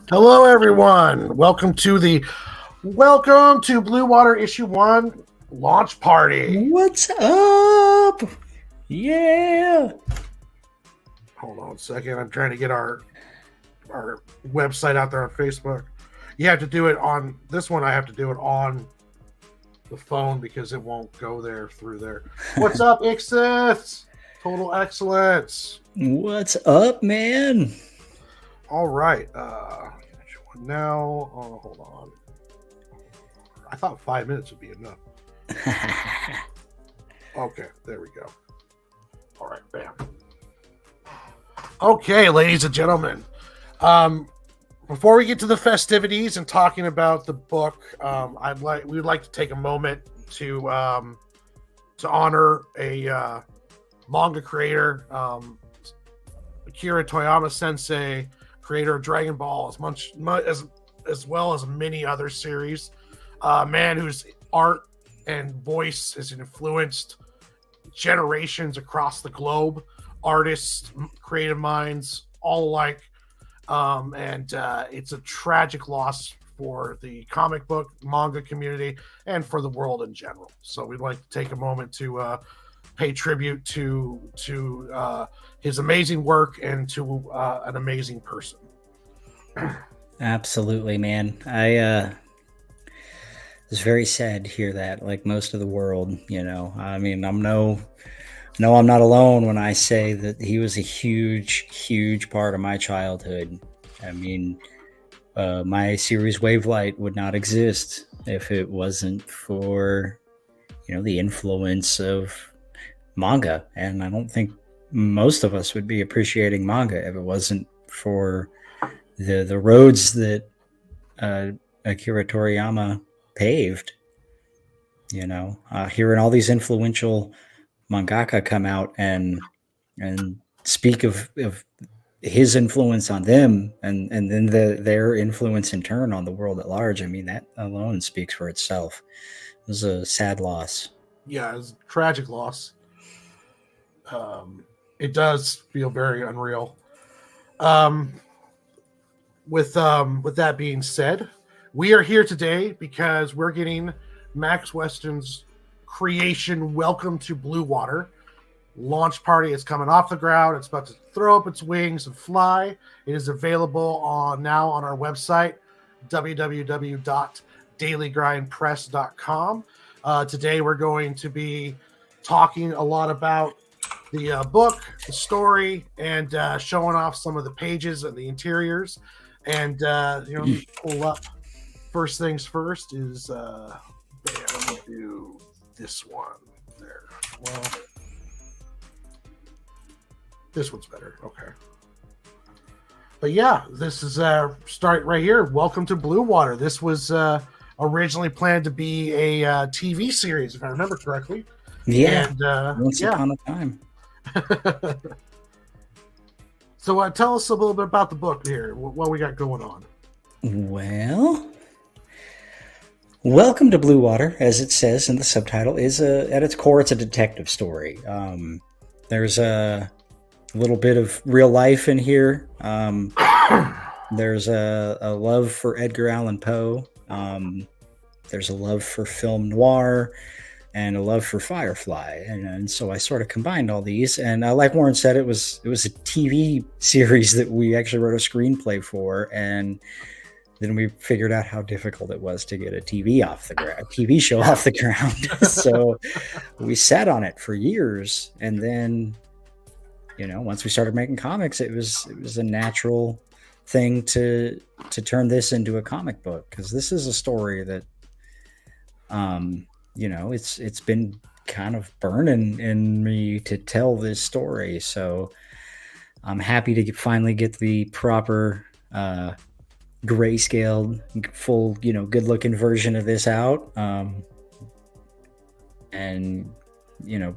Hello, everyone. Welcome to Bluewater Issue 1 launch party. What's up? Yeah. Hold on a second. I'm trying to get our website out there on Facebook. You have to do it on this one. I have to do it on the phone because it won't go there through there. What's up, Ixith? Total excellence. What's up, man? All right. Now, hold on. I thought 5 minutes would be enough. Okay, there we go. All right, bam. Okay, ladies and gentlemen. Before we get to the festivities and talking about the book, we would like to take a moment to honor a manga creator, Akira Toriyama Sensei, creator of Dragon Ball, as well as many other series. Man whose art and voice has influenced generations across the globe, artists, creative minds, all alike. And it's a tragic loss for the comic book manga community and for the world in general. So we'd like to take a moment to pay tribute to his amazing work and to an amazing person. Absolutely, man. I was very sad to hear that, like most of the world, I mean, I'm not alone when I say that he was a huge part of my childhood. I mean, my series Wavelight would not exist if it wasn't for, the influence of manga. And I don't think most of us would be appreciating manga if it wasn't for the roads that Akira Toriyama paved. Hearing all these influential mangaka come out and speak of his influence on them and then their influence in turn on the world at large. I mean, that alone speaks for itself. It was a sad loss. Yeah, it was a tragic loss. It does feel very unreal. With that being said, we are here today because we're getting Maxx Weston's creation, Welcome to Bluewater. Launch party is coming off the ground. It's about to throw up its wings and fly. It is available now on our website, www.dailygrindpress.com. Today we're going to be talking a lot about the book, the story, and showing off some of the pages and the interiors. And pull up. First things first is let me do this one there. Well, this one's better. Okay. But yeah, this is start right here. Welcome to Bluewater. This was originally planned to be a TV series, if I remember correctly. Yeah. And, once upon a time. So tell us a little bit about the book here. What we got going on. Well, Welcome to Bluewater, as it says in the subtitle, is at its core, it's a detective story. There's a little bit of real life in here. There's a love for Edgar Allan Poe. There's a love for film noir and a love for Firefly. And so I sort of combined all these. And like Warren said, it was a TV series that we actually wrote a screenplay for. And then we figured out how difficult it was to get a TV show off the ground. So we sat on it for years. And then, once we started making comics, it was a natural thing to turn this into a comic book. Because this is a story that, it's been kind of burning in me to tell this story. So I'm happy to finally get the proper grayscaled, full, good looking version of this out. And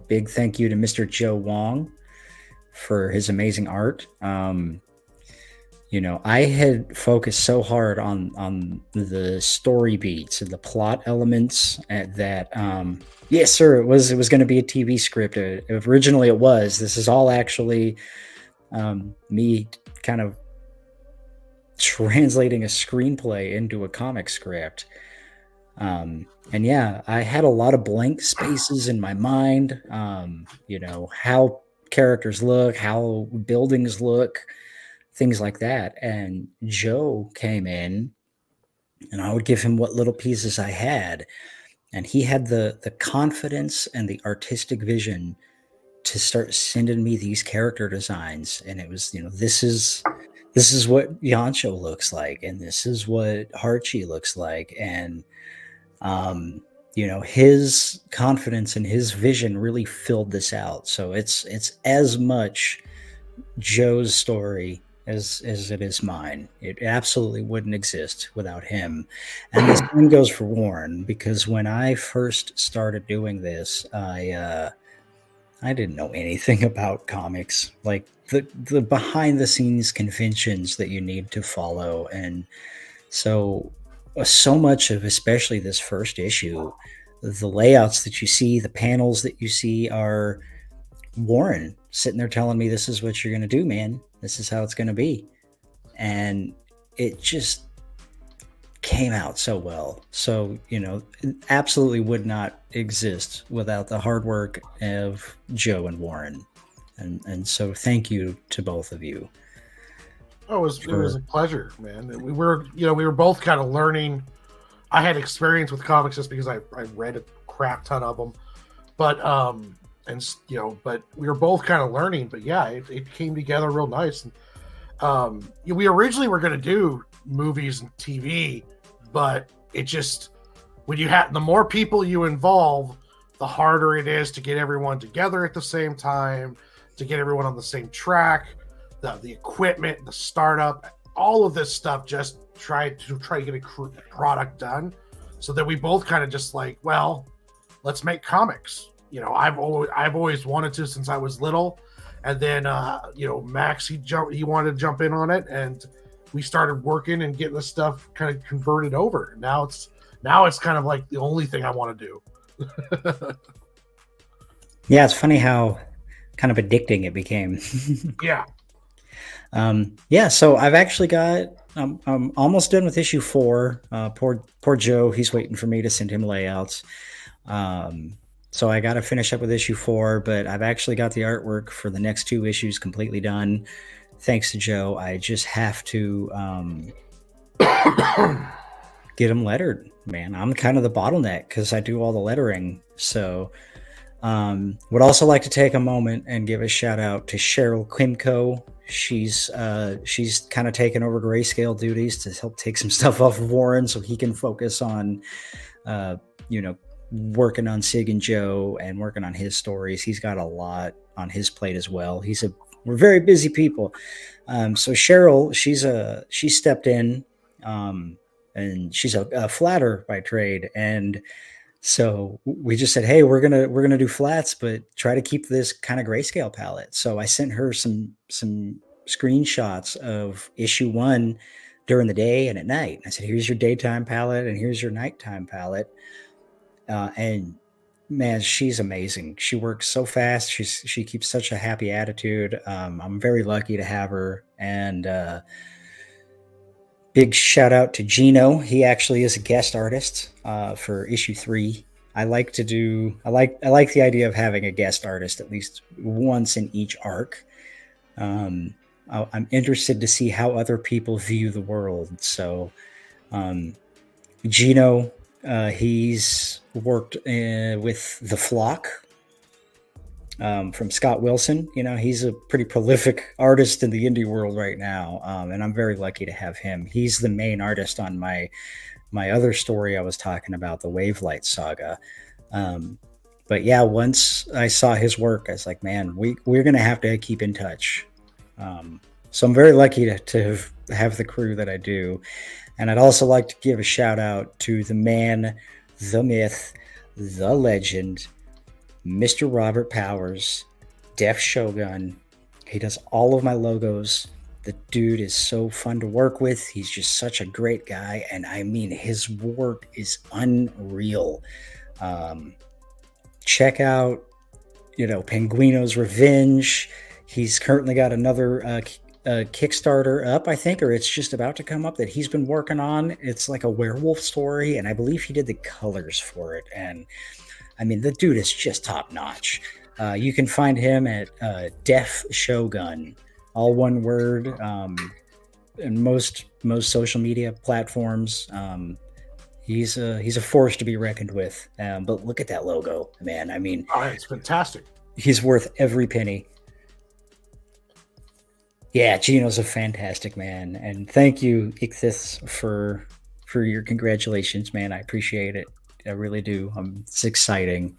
big thank you to Mr. Jo Wong for his amazing art. I had focused so hard on the story beats and the plot elements that yes sir, it was going to be a TV script. Originally it was. This is all actually me kind of translating a screenplay into a comic script. And yeah, I had a lot of blank spaces in my mind. How characters look, how buildings look, things like that. And Joe came in, and I would give him what little pieces I had, and he had the confidence and the artistic vision to start sending me these character designs. And it was, this is what Yancho looks like, and this is what Harchi looks like. And his confidence and his vision really filled this out. So it's as much Joe's story as it is mine. It absolutely wouldn't exist without him. And the same goes for Warren, because when I first started doing this, I didn't know anything about comics, like the behind the scenes conventions that you need to follow. And so much of, especially this first issue, the layouts that you see, the panels that you see, are Warren sitting there telling me, this is what you're going to do, man. This is how it's going to be. And it just came out so well. So, it absolutely would not exist without the hard work of Joe and Warren. And so thank you to both of you. Oh, it was a pleasure, man. We were both kind of learning. I had experience with comics just because I read a crap ton of them, but but we were both kind of learning. But yeah, it came together real nice. And, we originally were going to do movies and TV, but it just, when you have, the more people you involve, the harder it is to get everyone together at the same time, to get everyone on the same track. The equipment, the startup, all of this stuff, just try to get a product done, so that we both kind of just like, well, let's make comics. I've always wanted to since I was little, and then Max, he wanted to jump in on it, and we started working and getting the stuff kind of converted over. Now it's kind of like the only thing I want to do. Yeah, it's funny how kind of addicting it became. Yeah. So I've actually got, I'm almost done with issue 4. Poor Joe, he's waiting for me to send him layouts. So I got to finish up with issue 4, but I've actually got the artwork for the next 2 issues completely done. Thanks to Joe. I just have to get them lettered, man. I'm kind of the bottleneck because I do all the lettering. So would also like to take a moment and give a shout out to Cheryl Kimco. She's kind of taken over grayscale duties to help take some stuff off of Warren so he can focus on working on Sig and Joe and working on his stories. He's got a lot on his plate as well. We're very busy people. So Cheryl, she stepped in, and she's a flatter by trade. And so we just said, hey, we're gonna do flats, but try to keep this kind of grayscale palette. So I sent her some screenshots of issue 1 during the day and at night. I said, here's your daytime palette and here's your nighttime palette. And man, she's amazing. She works so fast. She keeps such a happy attitude. I'm very lucky to have her. And big shout out to Gino. He actually is a guest artist for issue 3. I like the idea of having a guest artist at least once in each arc. I'm interested to see how other people view the world. So Gino, he's worked with The Flock from Scott Wilson. He's a pretty prolific artist in the indie world right now, and I'm very lucky to have him. He's the main artist on my other story I was talking about, the Wavelight Saga. But yeah, once I saw his work, I was like, man, we're going to have to keep in touch. So I'm very lucky to have the crew that I do. And I'd also like to give a shout out to the man, the myth, the legend, Mr. Robert Powers, Def Shogun. He does all of my logos. The dude is so fun to work with. He's just such a great guy. And I mean, his work is unreal. Check out, Penguino's Revenge. He's currently got another a Kickstarter up, I think, or it's just about to come up that he's been working on. It's like a werewolf story, and I believe he did the colors for it. And I mean, the dude is just top notch. You can find him at Def Shogun, all one word, in most social media platforms. He's a force to be reckoned with. But look at that logo, man. I mean, it's fantastic. He's worth every penny. Yeah, Gino's a fantastic man, and thank you, Ichthys, for your congratulations, man. I appreciate it. I really do. It's exciting.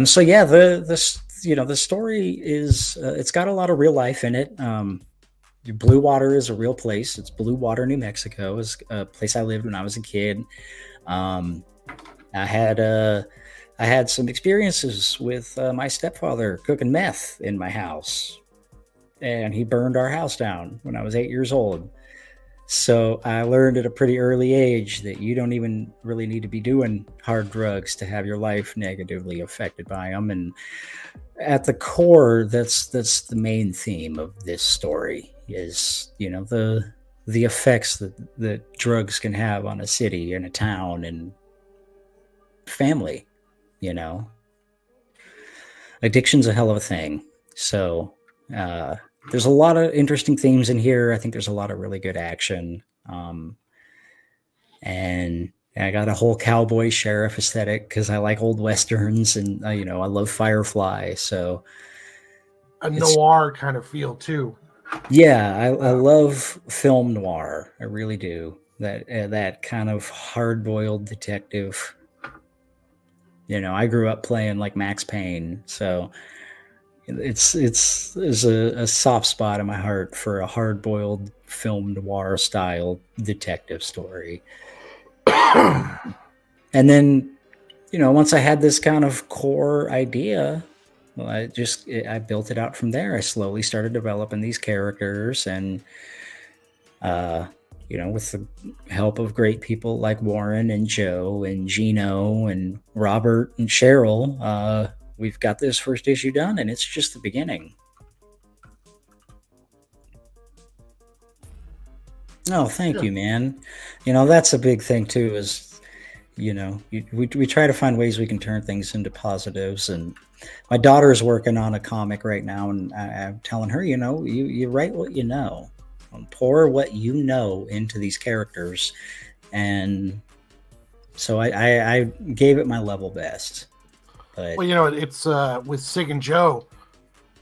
So yeah, the story is it's got a lot of real life in it. Bluewater is a real place. It's Bluewater, New Mexico. Is a place I lived when I was a kid. I had some experiences with my stepfather cooking meth in my house, and he burned our house down when I was 8 years old. So I learned at a pretty early age that you don't even really need to be doing hard drugs to have your life negatively affected by them. And at the core, that's the main theme of this story is, the effects that drugs can have on a city and a town and family. Addiction's a hell of a thing. So there's a lot of interesting themes in here. I think there's a lot of really good action. And I got a whole cowboy sheriff aesthetic because I like old Westerns, and I love Firefly. So a noir kind of feel too. Yeah, I love film noir. I really do. That kind of hard-boiled detective. I grew up playing like Max Payne, so it's a soft spot in my heart for a hard-boiled film noir style detective story. And then, once I had this kind of core idea, well, I built it out from there. I slowly started developing these characters, and with the help of great people like Warren and Joe and Gino and Robert and Cheryl, we've got this first issue done, and it's just the beginning. Oh, thank you, man. That's a big thing too, is, we try to find ways we can turn things into positives. And my daughter's working on a comic right now, and I'm telling her, you write what you know, and pour what you know into these characters. And so I gave it my level best. But well, it's with Sig and Joe,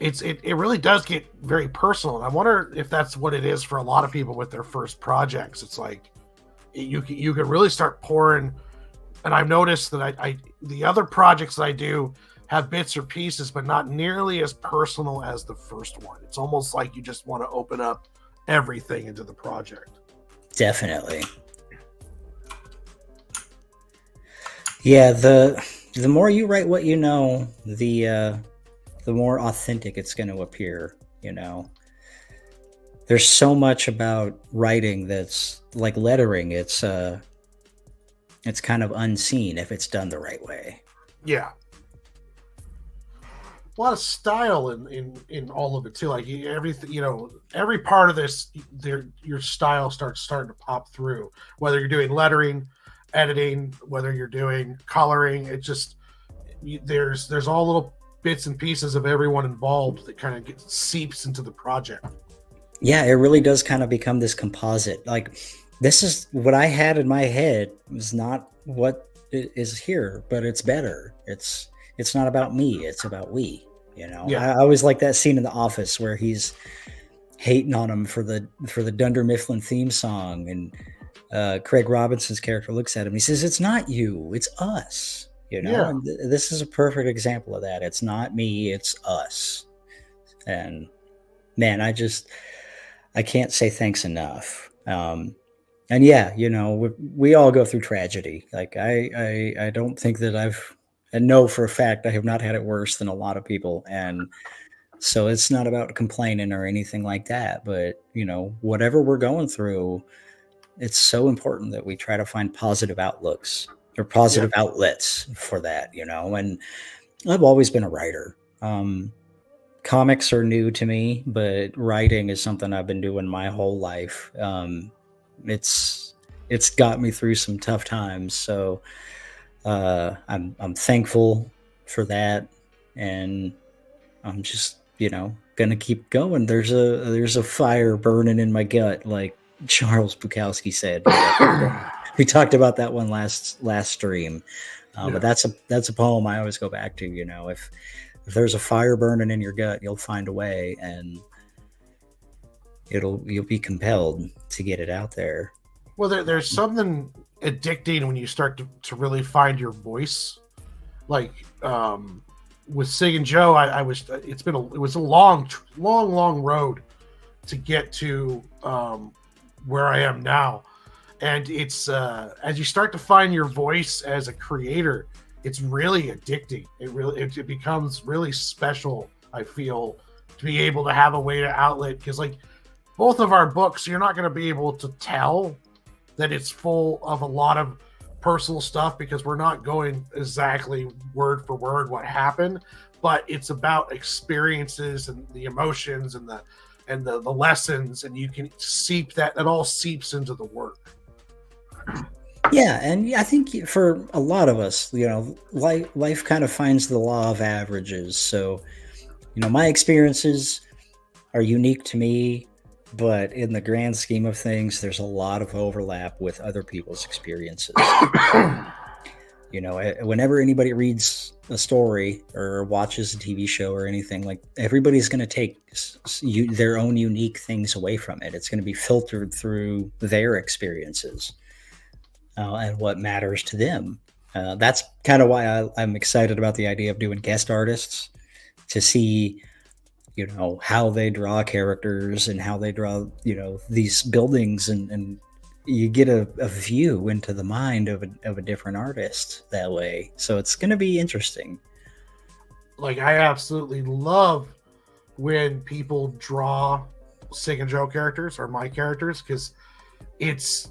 it really does get very personal. And I wonder if that's what it is for a lot of people with their first projects. It's like you can really start pouring. And I've noticed that I the other projects that I do have bits or pieces, but not nearly as personal as the first one. It's almost like you just want to open up everything into the project. Definitely. Yeah, the more you write what you know, the more authentic it's going to appear. There's so much about writing that's like lettering. It's kind of unseen if it's done the right way. Yeah. A lot of style in all of it too. Like everything, every part of this, your style starting to pop through. Whether you're doing lettering, editing, whether you're doing coloring, it just there's all little bits and pieces of everyone involved that kind of seeps into the project. Yeah, it really does kind of become this composite. Like, this is what I had in my head was not what is here, but it's better. It's not about me, it's about we. Yeah. I always like that scene in The Office where he's hating on him for the Dunder Mifflin theme song, and Craig Robinson's character looks at him. He says, "It's not you, it's us." Yeah. And this is a perfect example of that. It's not me, it's us. And man, I can't say thanks enough. And yeah, we all go through tragedy. Like I don't think that I know for a fact I have not had it worse than a lot of people. And so it's not about complaining or anything like that. But, whatever we're going through, it's so important that we try to find positive outlooks or positive outlets for that, And I've always been a writer. comics are new to me, but writing is something I've been doing my whole life. It's got me through some tough times, so I'm thankful for that, and I'm just gonna keep going. There's a fire burning in my gut, like Charles Bukowski said. We talked about that one last stream, but that's a poem I always go back to. If there's a fire burning in your gut, you'll find a way, and you'll be compelled to get it out there. Well, there's something addicting when you start to really find your voice. Like with Sig and Joe, it was a long road to get to where I am now. And it's as you start to find your voice as a creator, it's really addicting. It becomes really special, I feel, to be able to have a way to outlet, because like both of our books, you're not going to be able to tell that it's full of a lot of personal stuff because we're not going exactly word for word what happened, but it's about experiences and the emotions and the lessons, and you can seep that all seeps into the work. Yeah, and I think for a lot of us, life kind of finds the law of averages. So, my experiences are unique to me, but in the grand scheme of things, there's a lot of overlap with other people's experiences. Whenever anybody reads a story or watches a TV show or anything, like, everybody's going to take their own unique things away from it. It's going to be filtered through their experiences. And what matters to them. That's kind of why I'm excited about the idea of doing guest artists, to see, how they draw characters and how they draw, these buildings, and you get a view into the mind of a different artist that way. So it's going to be interesting. Like, I absolutely love when people draw Sig and Joe characters or my characters, because it's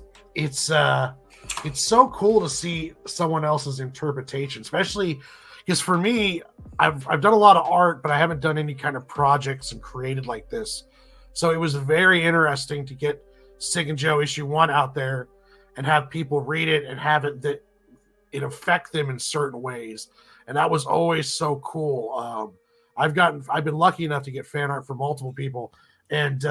so cool to see someone else's interpretation, especially because for me, I've done a lot of art, but I haven't done any kind of projects and created like this. So it was very interesting to get Sig and Joe issue 1 out there and have people read it and have it affect them in certain ways. And that was always so cool. I've been lucky enough to get fan art from multiple people, and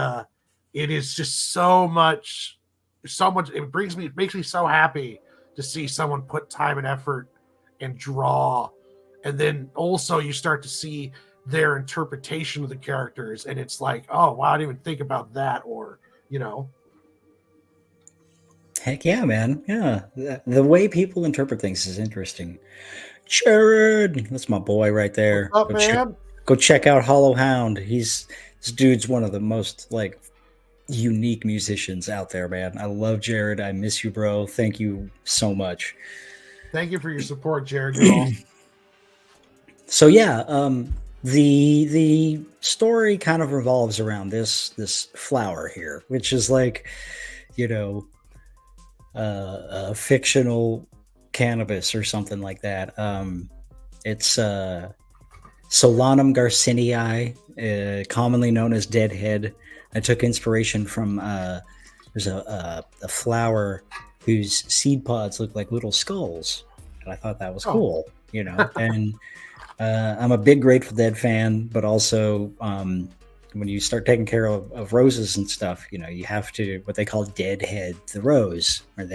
it is just so much. It makes me so happy to see someone put time and effort and draw, and then also you start to see their interpretation of the characters, and it's like, oh wow, I didn't even think about that, or Heck yeah, man. Yeah, the way people interpret things is interesting. Jared, that's my boy right there. What's up, man? Go check out Hollow Hound. This dude's one of the most unique musicians out there, man. I love Jared. I miss you, bro. Thank you so much. Thank you for your support, Jared. You're awesome. So yeah, the story kind of revolves around this flower here, which is like, a fictional cannabis or something like that. It's Solanum garcinii, commonly known as deadhead. I took inspiration from there's a flower whose seed pods look like little skulls, and I thought that was cool, And I'm a big Grateful Dead fan, but also when you start taking care of roses and stuff, you have to what they call deadhead the rose, where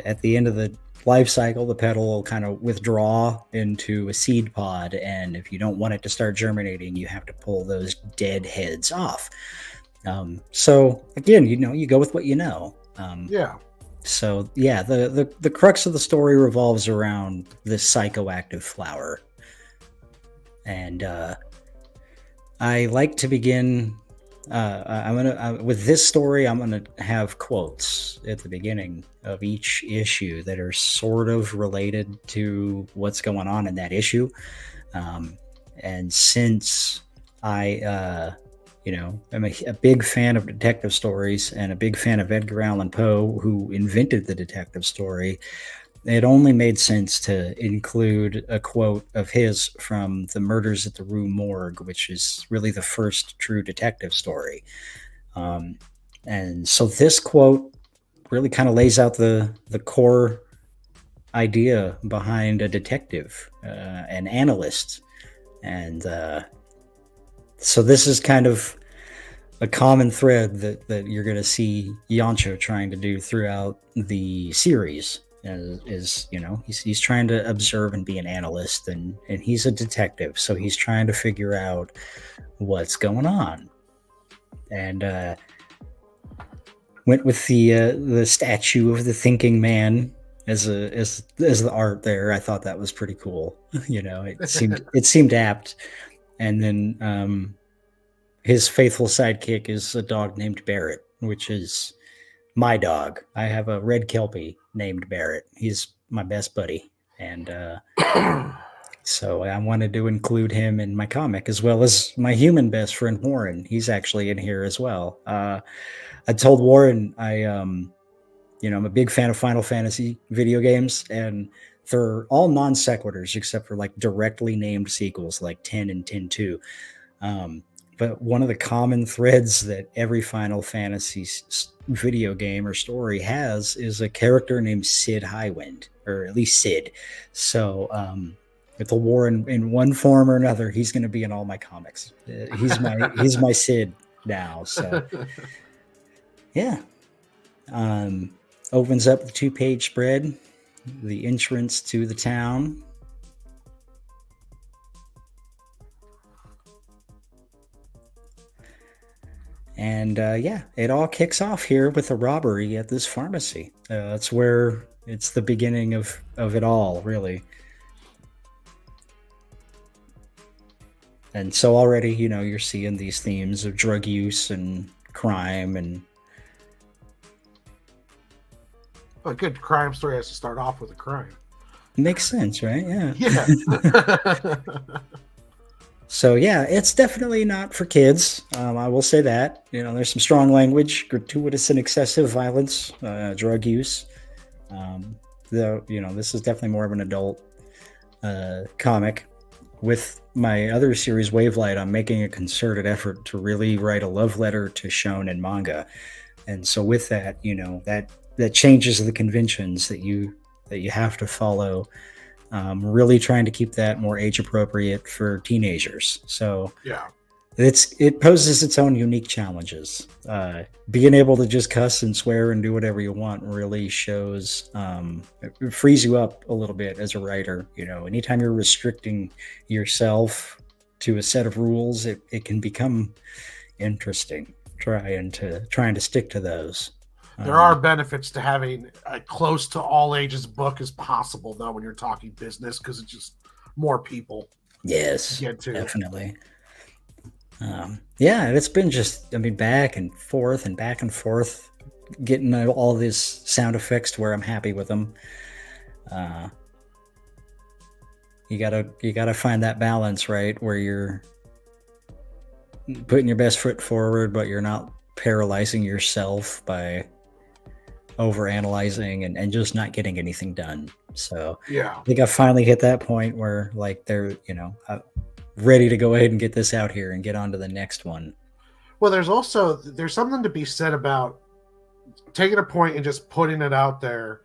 at the end of the life cycle, the petal will kind of withdraw into a seed pod, and if you don't want it to start germinating, you have to pull those dead heads off. So again, you go with what you know. Yeah. So yeah, the crux of the story revolves around this psychoactive flower, and I like to begin. With this story, I'm gonna have quotes at the beginning of each issue that are sort of related to what's going on in that issue. And since I, I'm a big fan of detective stories and a big fan of Edgar Allan Poe, who invented the detective story, it only made sense to include a quote of his from The Murders at the Rue Morgue, which is really the first true detective story. And so this quote really kind of lays out the core idea behind a detective, an analyst. And so this is kind of a common thread that you're going to see Yancho trying to do throughout the series. Is he's trying to observe and be an analyst, and he's a detective, so he's trying to figure out what's going on. And went with the statue of the thinking man as the art there. I thought that was pretty cool. It seemed apt. And then his faithful sidekick is a dog named Barrett, which is my dog. I have a red Kelpie named Barrett. He's my best buddy. And so I wanted to include him in my comic, as well as my human best friend, Warren. He's actually in here as well. I told Warren I'm a big fan of Final Fantasy video games, and they're all non sequiturs except for like directly named sequels like 10 and 10-2. But one of the common threads that every Final Fantasy video game or story has is a character named Sid Highwind, or at least Sid. So with the Warren in one form or another, he's going to be in all my comics. He's my Sid now. So yeah. Opens up the 2-page spread, the entrance to the town. And it all kicks off here with a robbery at this pharmacy. That's where it's the beginning of it all, really. And so already, you're seeing these themes of drug use and crime. And a good crime story has to start off with a crime. Makes sense, right? Yeah. Yeah. So yeah, it's definitely not for kids. I will say that. There's some strong language, gratuitous and excessive violence, drug use. This is definitely more of an adult comic. With my other series, Wavelight, I'm making a concerted effort to really write a love letter to shonen manga, and so with that, that changes the conventions that you have to follow. Really trying to keep that more age appropriate for teenagers. So yeah, it poses its own unique challenges. Being able to just cuss and swear and do whatever you want really shows, it frees you up a little bit as a writer. Anytime you're restricting yourself to a set of rules, it can become interesting trying to stick to those. There are benefits to having a close to all ages book as possible, though, when you're talking business, because it's just more people. Yes, definitely. It's been just, back and forth, getting all these sound effects to where I'm happy with them. You gotta find that balance, right, where you're putting your best foot forward, but you're not paralyzing yourself by overanalyzing and just not getting anything done. So yeah, I think I finally hit that point where like they're ready to go ahead and get this out here and get on to the next one. Well, there's something to be said about taking a point and just putting it out there,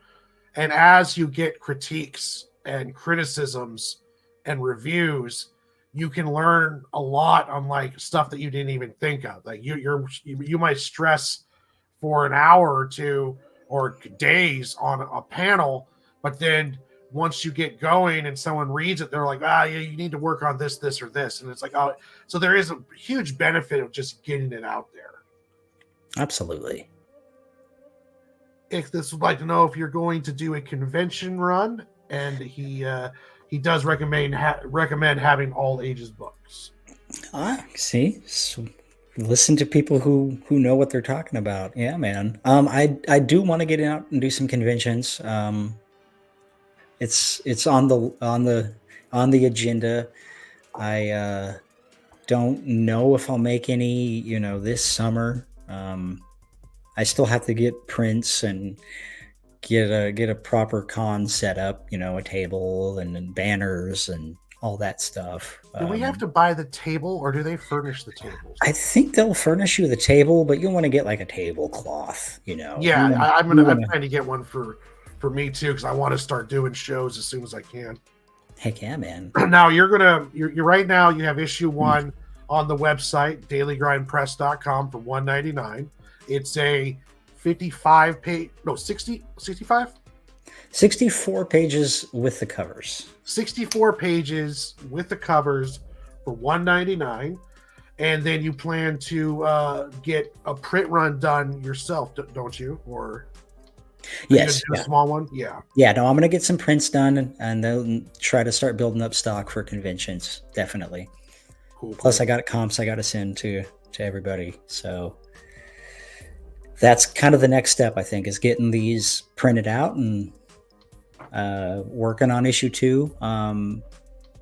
and as you get critiques and criticisms and reviews, you can learn a lot on like stuff that you didn't even think of. Like you might stress for an hour or two or days on a panel, but then once you get going and someone reads it, they're like, you need to work on this, this, or this. And it's like, so there is a huge benefit of just getting it out there. Absolutely. If this would like to know if you're going to do a convention run, and he does recommend having all ages books. See, so listen to people who know what they're talking about. Yeah, man. I do want to get out and do some conventions. It's on the agenda. I don't know if I'll make any, this summer. I still have to get prints and get a proper con set up, a table and banners and all that stuff. Do we have to buy the table, or do they furnish the tables? I think they'll furnish you the table, but you'll want to get like a tablecloth, Yeah, I'm trying to get one for me too, because I want to start doing shows as soon as I can. Heck yeah, man. Now you're right now you have issue 1 on the website, dailygrindpress.com, for $1.99. It's a 65 64 pages with the covers. 64 pages with the covers for $1.99. And then you plan to get a print run done yourself, don't you? Or yes, a small one. Yeah. No, I'm gonna get some prints done, and then try to start building up stock for conventions. Definitely. Cool. Plus, I got comps I got to send to everybody. So that's kind of the next step, I think, is getting these printed out and working on issue 2.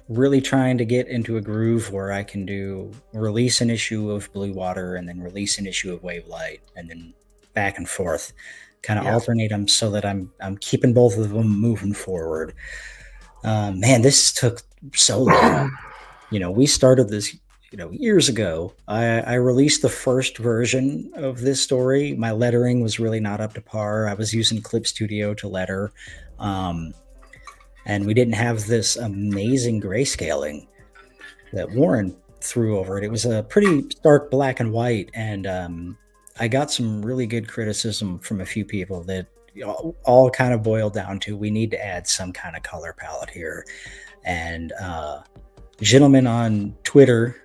Really trying to get into a groove where I can release an issue of Bluewater and then release an issue of Wavelight, and then back and forth, kind of alternate them so that I'm keeping both of them moving forward. Man, this took so long. We started this, years ago. I released the first version of this story. My lettering was really not up to par. I was using Clip Studio to letter. And we didn't have this amazing grayscaling that Warren threw over it. It was a pretty stark black and white. And I got some really good criticism from a few people that all kind of boiled down to, we need to add some kind of color palette here. And a gentleman on Twitter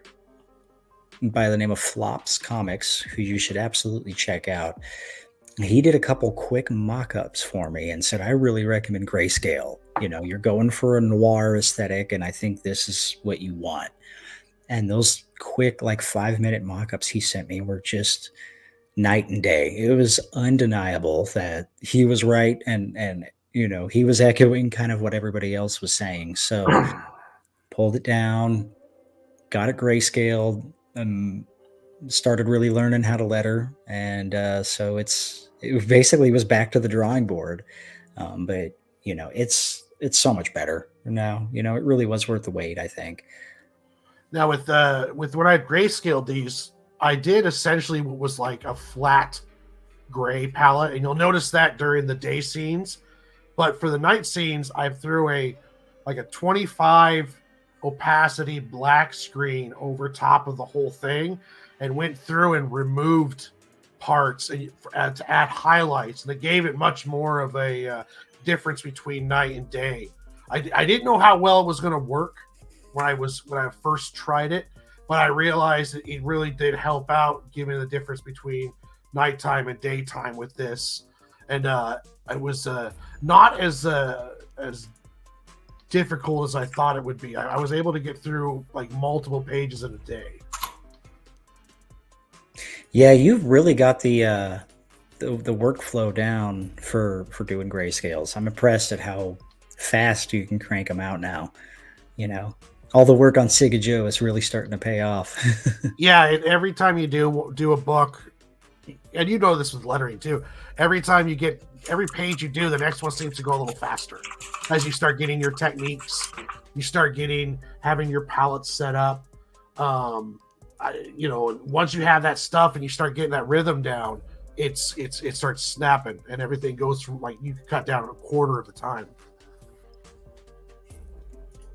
by the name of Flops Comics, who you should absolutely check out, he did a couple quick mock-ups for me and said, I really recommend grayscale. You're going for a noir aesthetic, and I think this is what you want. And those quick, 5-minute mock-ups he sent me were just night and day. It was undeniable that he was right, and he was echoing kind of what everybody else was saying. So pulled it down, got it grayscaled, and started really learning how to letter. And so it basically was back to the drawing board. But it's so much better now. It really was worth the wait, I think. Now with when I grayscaled these, I did essentially what was like a flat gray palette, and you'll notice that during the day scenes. But for the night scenes, I threw a 25 opacity black screen over top of the whole thing, and went through and removed parts to add highlights, and it gave it much more of a difference between night and day. I didn't know how well it was going to work when I first tried it, but I realized that it really did help out, giving the difference between nighttime and daytime with this. And it was not as difficult as I thought it would be. I was able to get through multiple pages in a day. Yeah, you've really got the workflow down for doing grayscales. I'm impressed at how fast you can crank them out now. All the work on Siga Joe is really starting to pay off. Yeah, every time you do a book, and this with lettering too, every page you do, the next one seems to go a little faster as you start getting your techniques, you start having your palette set up. Once you have that stuff and you start getting that rhythm down, it starts snapping, and everything goes from you can cut down a quarter of the time.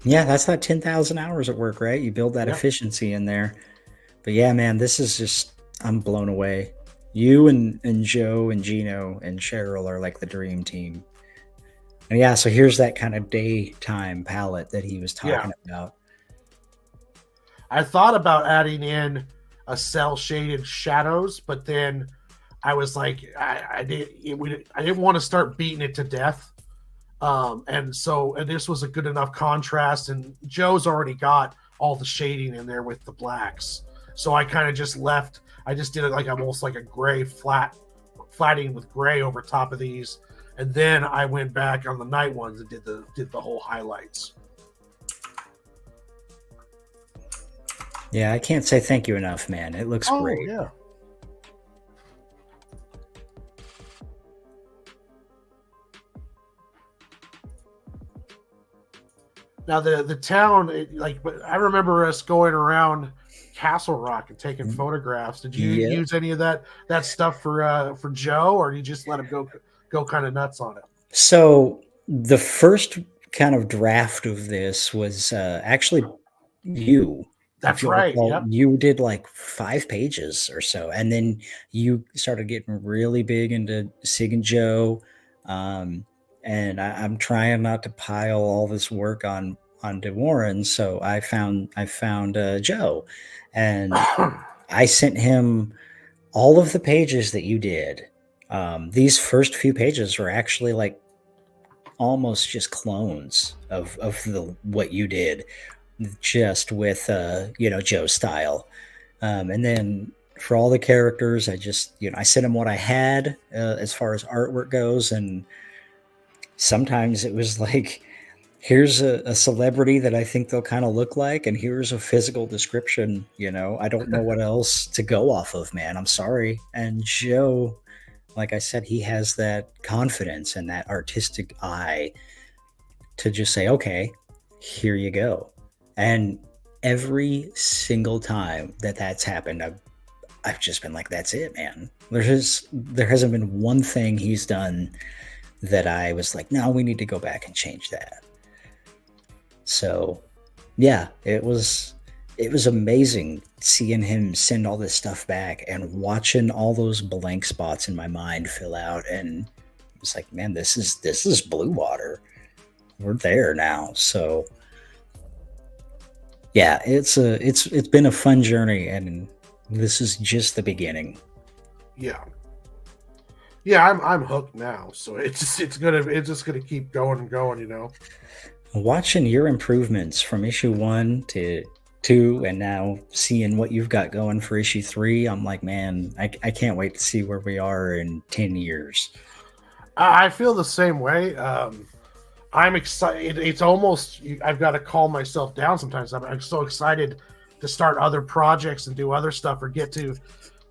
Yeah, that's that 10,000 hours at work, right? You build that efficiency in there. But yeah, man, this is just, I'm blown away. You and Joe and Gino and Cheryl are like the dream team. And yeah, so here's that kind of daytime palette that he was talking about. I thought about adding in a cell shaded shadows, but then I was like, I didn't want to start beating it to death. And this was a good enough contrast, and Joe's already got all the shading in there with the blacks. So I kind of just did it almost like a gray flatting with gray over top of these. And then I went back on the night ones and did the whole highlights. Yeah, I can't say thank you enough, man. It looks great. Now the town, but I remember us going around Castle Rock and taking photographs. Did you Yeah. use any of that stuff for Joe, or you just let him go kind of nuts on it? So the first kind of draft of this was actually you. If That's you'll right. recall, Yep. you did like 5 pages or so, and then you started getting really big into Sig and Joe. Um, and I'm trying not to pile all this work onto Warren, so I found Joe, and I sent him all of the pages that you did. These first few pages were actually like almost just clones of the what you did, just with Joe's style. And then for all the characters, I sent him what I had as far as artwork goes, and sometimes it was like, here's a celebrity that I think they'll kind of look like, and here's a physical description. I don't know what else to go off of, man. I'm sorry. And Joe, like I said, he has that confidence and that artistic eye to just say, okay, here you go. And every single time that's happened, I've just been like, that's it, man. There hasn't been one thing he's done that I was like, no, we need to go back and change that. So yeah, it was amazing seeing him send all this stuff back and watching all those blank spots in my mind fill out. And it's like, man, this is Bluewater. We're there now. So yeah, it's been a fun journey, and this is just the beginning. Yeah. Yeah, I'm hooked now. So it's just gonna keep going and going. Watching your improvements from issue 1 to 2, and now seeing what you've got going for issue 3, I'm like, man, I can't wait to see where we are in 10 years. I feel the same way. I'm excited. It's almost, I've got to calm myself down sometimes. I'm so excited to start other projects and do other stuff, or get to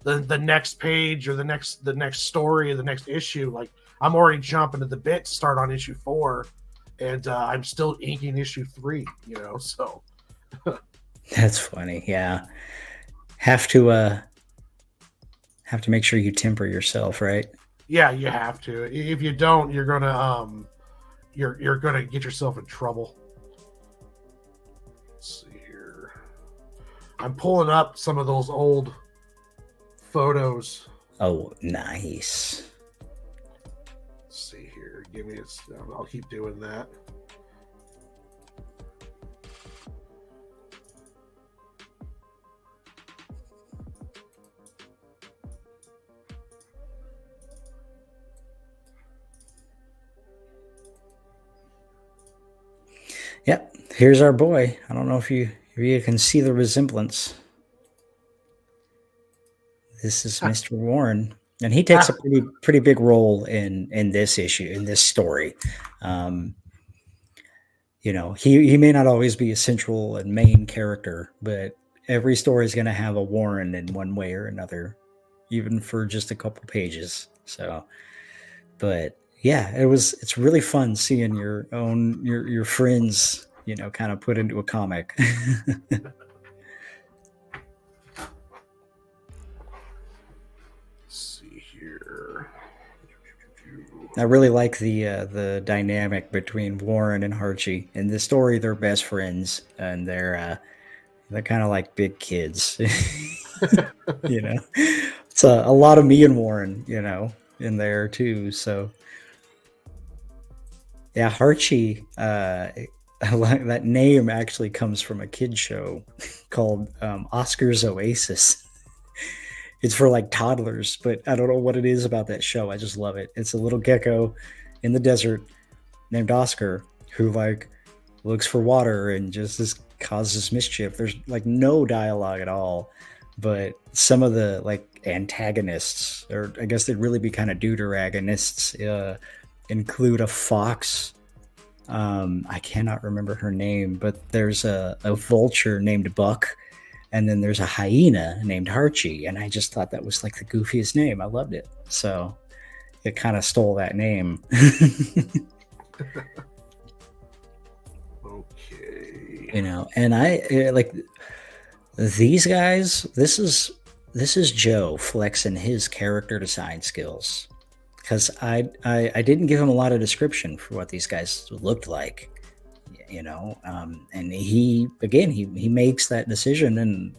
the next page, or the next story, or the next issue. Like, I'm already jumping to the bit to start on issue 4, and I'm still inking issue 3. So That's funny. Yeah, have to make sure you temper yourself, right? yeah, you have to. If you don't, you're gonna get yourself in trouble. Let's see here. I'm pulling up some of those old photos. Oh, nice. Let's see here. Give me I'll keep doing that. Yep, here's our boy. I don't know if you can see the resemblance. This is Mr. Warren, and he takes a pretty big role in this issue, in this story. He may not always be a central and main character, but every story is going to have a Warren in one way or another, even for just a couple pages. So, but yeah, it's really fun seeing your friends, kind of put into a comic. See here. I really like the dynamic between Warren and Archie. In this story, they're best friends, and they're kind of like big kids. It's a lot of me and Warren, in there too. So yeah, Archie, that name actually comes from a kid show called Oscar's Oasis. It's for like toddlers, but I don't know what it is about that show. I just love it. It's a little gecko in the desert named Oscar who like looks for water and just causes mischief. There's like no dialogue at all, but some of the like antagonists, or I guess they'd really be kind of deuteragonists, include a fox. I cannot remember her name, but there's a vulture named Buck, and then there's a hyena named Archie, and I just thought that was like the goofiest name. I loved it. So it kind of stole that name. Okay. And I like these guys. This is Joe flexing his character design skills, because I didn't give him a lot of description for what these guys looked like, and he makes that decision, and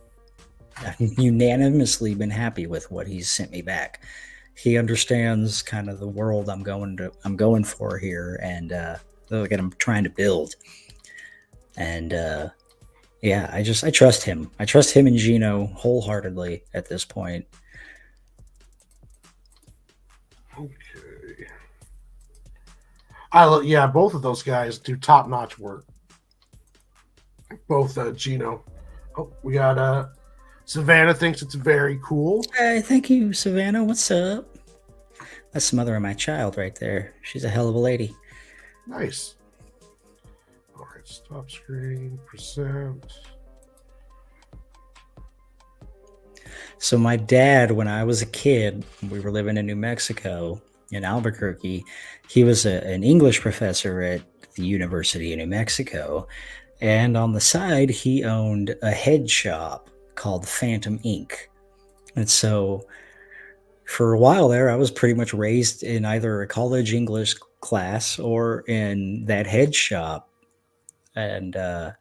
I've unanimously been happy with what he's sent me back. He understands kind of the world I'm going for here, and that I'm trying to build. And I trust him. I trust him and Gino wholeheartedly at this point. Okay. Both of those guys do top-notch work. Both Gino. Oh, we got Savannah thinks it's very cool. Hey, thank you, Savannah. What's up? That's the mother of my child right there. She's a hell of a lady. Nice. All right, stop screen, present. So my dad, when I was a kid, we were living in New Mexico, in Albuquerque. He was an English professor at the University of New Mexico. And on the side, he owned a head shop called Phantom Inc. And so for a while there, I was pretty much raised in either a college English class or in that head shop. And so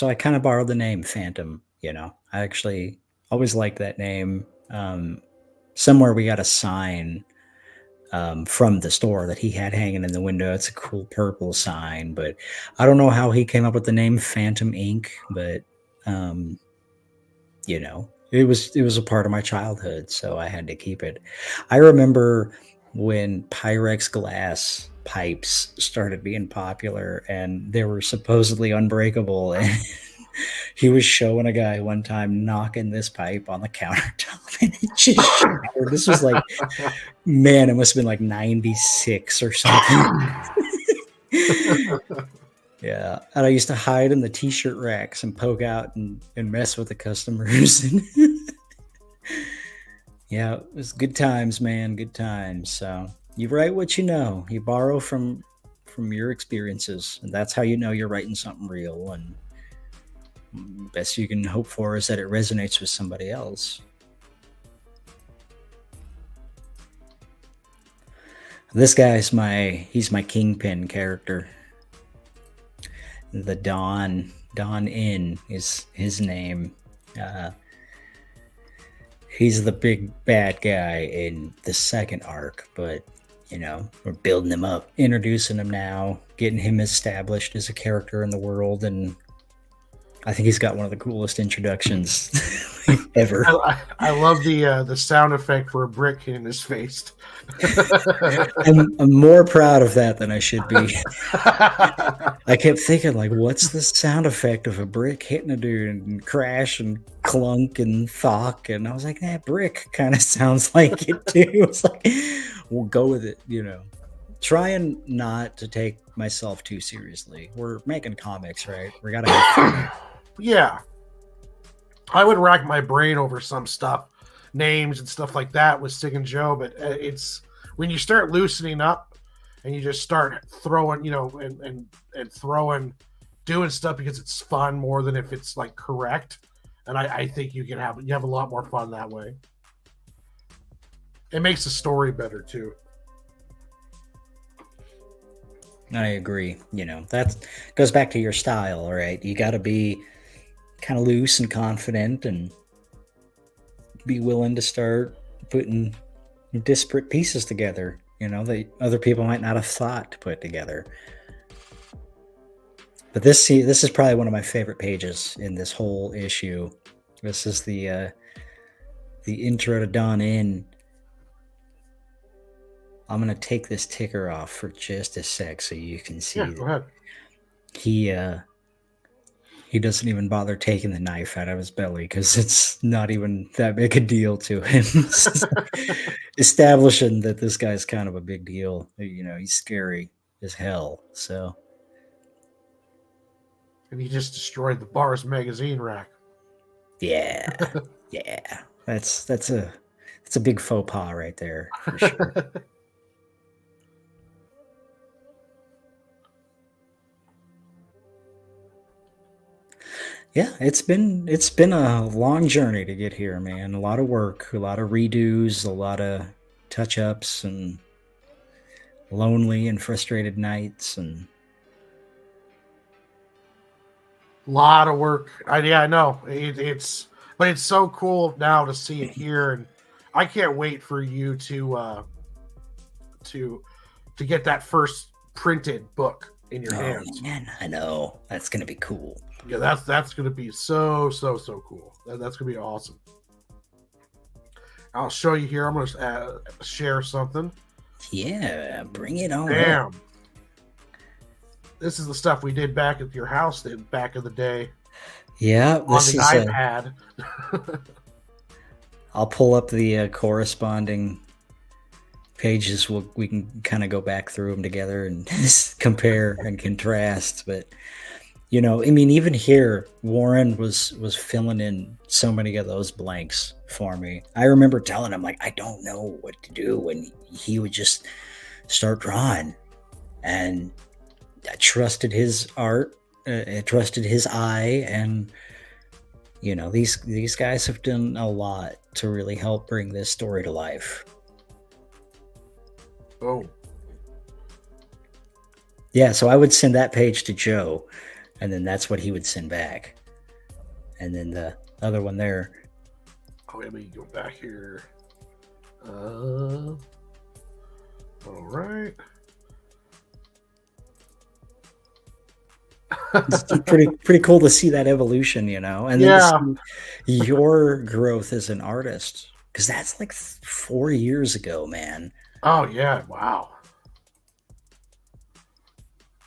I kind of borrowed the name Phantom. I actually always liked that name. Somewhere we got a sign from the store that he had hanging in the window. It's a cool purple sign, but I don't know how he came up with the name Phantom Inc. But it was a part of my childhood, so I had to keep it. I remember when Pyrex glass pipes started being popular, and they were supposedly unbreakable, and he was showing a guy one time knocking this pipe on the countertop, and it just shattered. This was like, man, it must have been like 96 or something. Yeah, and I used to hide in the t-shirt racks and poke out and mess with the customers. Yeah, it was good times, man. Good times. So you write what you know. You borrow from your experiences, and that's how you know you're writing something real. And best you can hope for is that it resonates with somebody else. This guy's he's my kingpin character. The Don Inn is his name. He's the big bad guy in the second arc, but we're building him up, introducing him now, getting him established as a character in the world, and I think he's got one of the coolest introductions ever. I love the sound effect for a brick hitting his face. I'm more proud of that than I should be. I kept thinking, like, what's the sound effect of a brick hitting a dude and crash and clunk and thock? And I was like, that brick kind of sounds like it too. It's like, we'll go with it, Trying not to take myself too seriously. We're making comics, right? We gotta have fun. Yeah. I would rack my brain over some stuff, names and stuff like that with Sig and Joe, but it's when you start loosening up and you just start throwing, and throwing, doing stuff because it's fun more than if it's like correct. And I think you have a lot more fun that way. It makes the story better too. I agree. That goes back to your style, right? You got to be kind of loose and confident and be willing to start putting disparate pieces together, that other people might not have thought to put together. But this is probably one of my favorite pages in this whole issue. This is the intro to Dawn Inn. I'm going to take this ticker off for just a sec so you can see. Yeah, go ahead. He doesn't even bother taking the knife out of his belly because it's not even that big a deal to him. Establishing that this guy's kind of a big deal. He's scary as hell. So. And he just destroyed the bar's magazine rack. Yeah. Yeah. That's a big faux pas right there for sure. Yeah, it's been a long journey to get here, man. A lot of work, a lot of redos, a lot of touch ups, and lonely and frustrated nights. And Lot of work. Yeah, I know. But it's so cool now to see it here, and I can't wait for you to to get that first printed book in your oh hands. man, I know that's gonna be cool. Yeah, that's gonna be so cool. That's gonna be awesome. I'll show you here. I'm gonna share something. Yeah, bring it on up. Bam! This is the stuff we did back at your house back in the day Yeah, on this the is. iPad. I'll pull up the corresponding pages. We can kind of go back through them together and compare and contrast. But I mean, even here, Warren was filling in so many of those blanks for me. I remember telling him, like, I don't know what to do, and he would just start drawing, and I trusted his art. I trusted his eye, and these guys have done a lot to really help bring this story to life. Oh, Yeah, so I would send that page to Joe, and then that's what he would send back. And then the other one there. let me go back here. All right. It's pretty cool to see that evolution, and then to see your growth as an artist, because that's like 4 years ago, man. Oh yeah! Wow.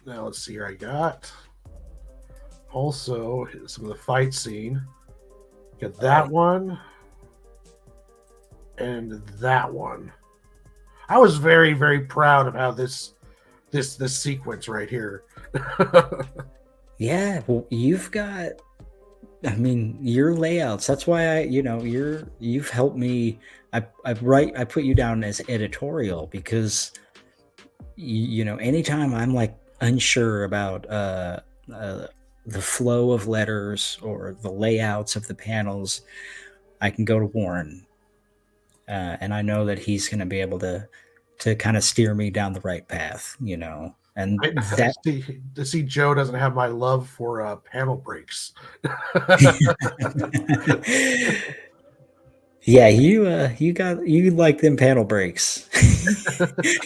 Now let's see here. I got also some of the fight scene. Got that one and that one. I was very very proud of how this sequence right here. Yeah, well, you've got. I mean, your layouts. That's why you've helped me. I put you down as editorial because anytime I'm like unsure about the flow of letters or the layouts of the panels, I can go to Warren, and I know that he's going to be able to kind of steer me down the right path. And that see Joe doesn't have my love for panel breaks. Yeah, you like them panel breaks.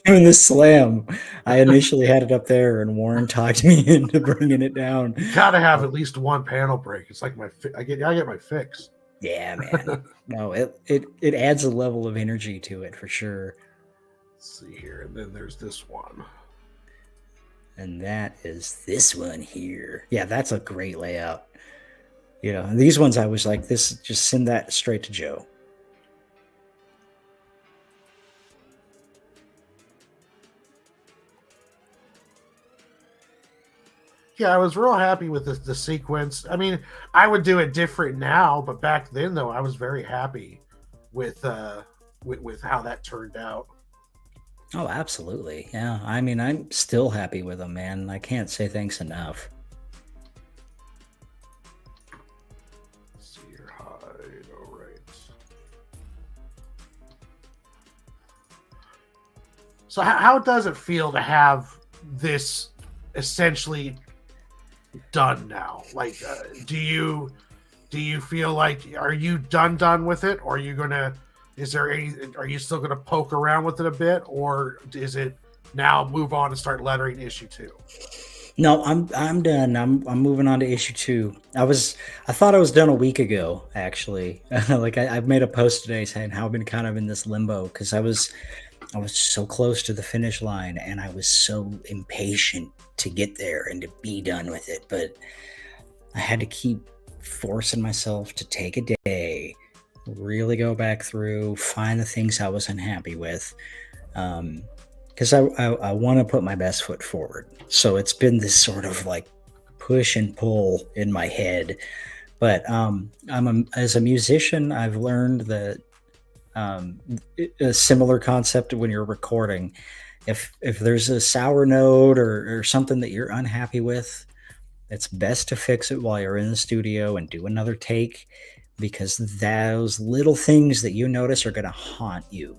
Even the slam, I initially had it up there, and Warren talked me into bringing it down. You gotta have at least one panel break. It's like I get my fix. Yeah, man. No, it adds a level of energy to it for sure. Let's see here, and then there's this one. And that is this one here. Yeah, that's a great layout. These ones I was like, just send that straight to Joe. Yeah, I was real happy with the sequence. I mean, I would do it different now, but back then though, I was very happy with how that turned out. Oh, absolutely. Yeah. I mean, I'm still happy with them, man. I can't say thanks enough. Let's see your hide. All right. So how does it feel to have this essentially done now? Like, do you feel like, are you done with it, or are you gonna? Are you still gonna poke around with it a bit, or is it now move on and start lettering issue 2? No, I'm done. I'm moving on to issue 2. I thought I was done a week ago, actually. Like I've made a post today saying how I've been kind of in this limbo because I was so close to the finish line, and I was so impatient to get there and to be done with it. But I had to keep forcing myself to take a day, really go back through, find the things I was unhappy with, because I want to put my best foot forward. So it's been this sort of like push and pull in my head. But as a musician, I've learned that a similar concept when you're recording. If there's a sour note or something that you're unhappy with, it's best to fix it while you're in the studio and do another take, because those little things that you notice are going to haunt you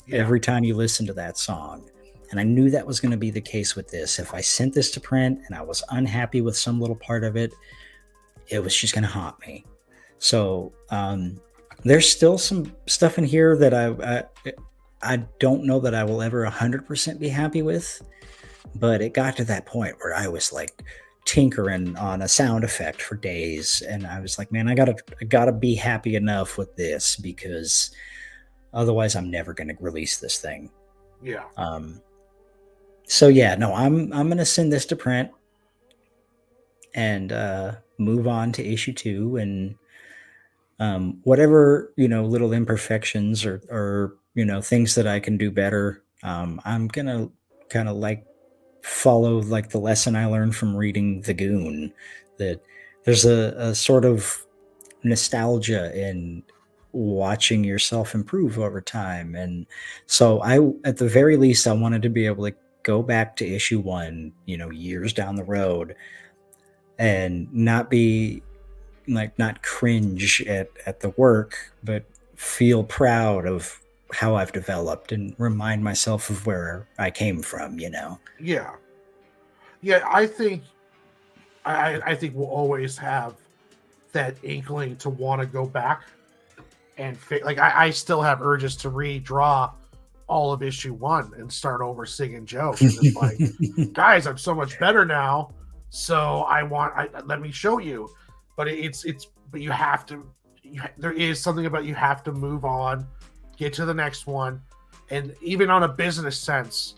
Yeah. every time you listen to that song. And I knew that was going to be the case with this. If I sent this to print and I was unhappy with some little part of it, it was just going to haunt me. So there's still some stuff in here that I don't know that I will ever 100% be happy with, but it got to that point where I was like tinkering on a sound effect for days, and I was like, man, I gotta be happy enough with this, because otherwise I'm never going to release this thing. Yeah. So yeah, no, I'm gonna send this to print and move on to issue 2, and whatever, little imperfections or things that I can do better. I'm gonna kind of like follow like the lesson I learned from reading The Goon, that there's a sort of nostalgia in watching yourself improve over time. And so at the very least, I wanted to be able to go back to issue 1, years down the road, and not be like, not cringe at the work, but feel proud of how I've developed and remind myself of where I came from. Yeah. Yeah. I think we'll always have that inkling to want to go back and like I still have urges to redraw all of issue 1 and start over singing Joe, because it's like, guys, I'm so much better now, so let me show you. But but you have to, there is something about, you have to move on, get to the next one. And even on a business sense,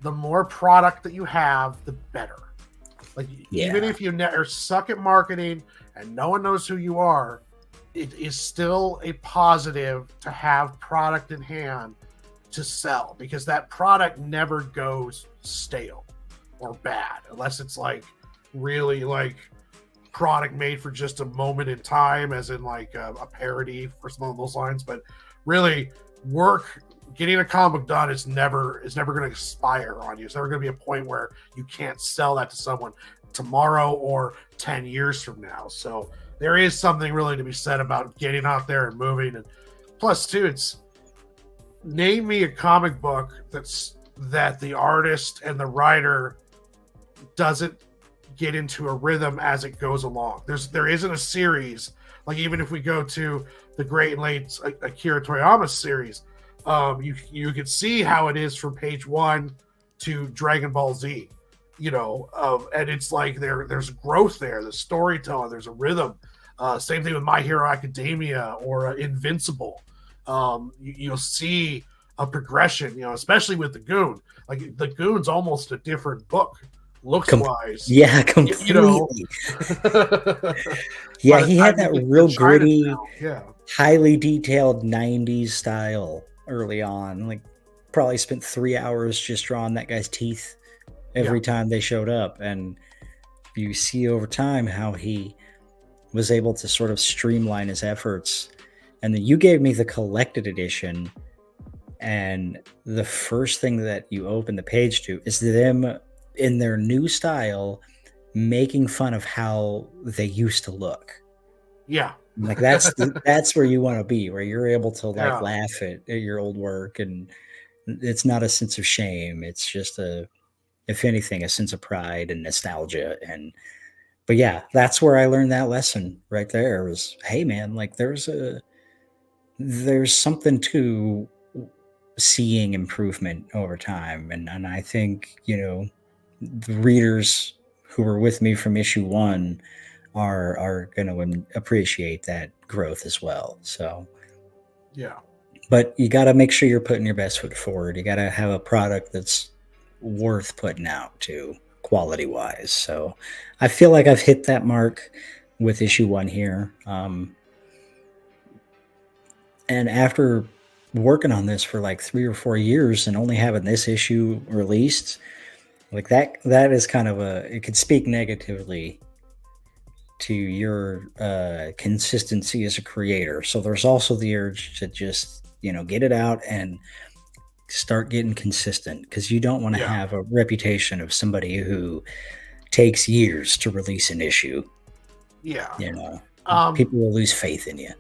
the more product that you have, the better. Like, even if you are suck at marketing and no one knows who you are, it is still a positive to have product in hand to sell, because that product never goes stale or bad, unless it's like really like product made for just a moment in time, as in like a parody for some of those lines. But really, getting a comic done is never going to expire on you. It's never going to be a point where you can't sell that to someone tomorrow or 10 years from now. So there is something really to be said about getting out there and moving. And plus, too, name me a comic book that the artist and the writer doesn't get into a rhythm as it goes along. There isn't a series, like, even if we go to the Great and Late Akira Toriyama series, you can see how it is from page 1 to Dragon Ball Z, and it's like there's growth there, there's storytelling, there's a rhythm. Same thing with My Hero Academia or Invincible. You'll see a progression, especially with The Goon. Like, The Goon's almost a different book, looks wise. Yeah, completely. Yeah, he had that real gritty, highly detailed 90s style early on. Like, probably spent 3 hours just drawing that guy's teeth every time they showed up. And you see over time how he was able to sort of streamline his efforts. And then you gave me the collected edition, and the first thing that you open the page to is them in their new style making fun of how they used to look. Yeah. Like, that's where you want to be, where you're able to like laugh at your old work, and it's not a sense of shame. It's just if anything, a sense of pride and nostalgia. But yeah, that's where I learned that lesson right there, was, hey man, like, there's something to seeing improvement over time. And I think, the readers who were with me from issue 1 are going to appreciate that growth as well. So yeah, but you got to make sure you're putting your best foot forward. You got to have a product that's worth putting out to, quality wise. So I feel like I've hit that mark with issue 1 here. And after working on this for like 3 or 4 years and only having this issue released, like, that is kind of it could speak negatively to your consistency as a creator. So there's also the urge to just, get it out and start getting consistent, because you don't want to have a reputation of somebody who takes years to release an issue. Yeah. People will lose faith in you.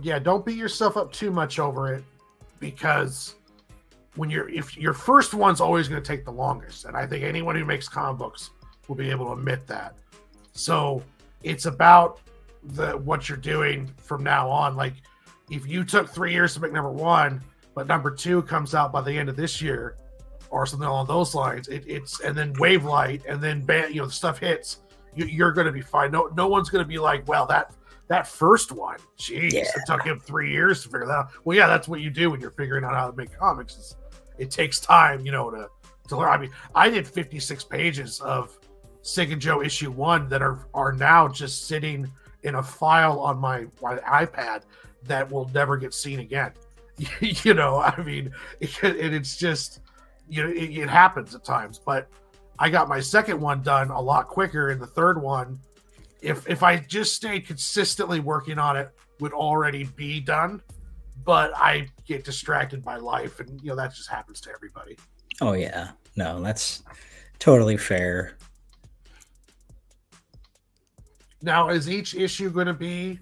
Yeah, don't beat yourself up too much over it, because if your first one's always going to take the longest, and I think anyone who makes comic books will be able to admit that. So it's about what you're doing from now on. Like, if you took 3 years to make number 1, but number 2 comes out by the end of this year, or something along those lines, it's and then Wavelight, and then the stuff hits, you're going to be fine. No one's going to be like, well, that first one, geez, it took him 3 years to figure that out. Well, yeah, that's what you do when you're figuring out how to make comics. It takes time, to learn. I mean, I did 56 pages of Sig and Joe issue 1 that are now just sitting in a file on my iPad that will never get seen again. I mean, it's just, it happens at times. But I got my second one done a lot quicker, and the third one, if I just stayed consistently working on it, would already be done. But I get distracted by life, and that just happens to everybody. Oh yeah, no, that's totally fair. Now, is each issue going to be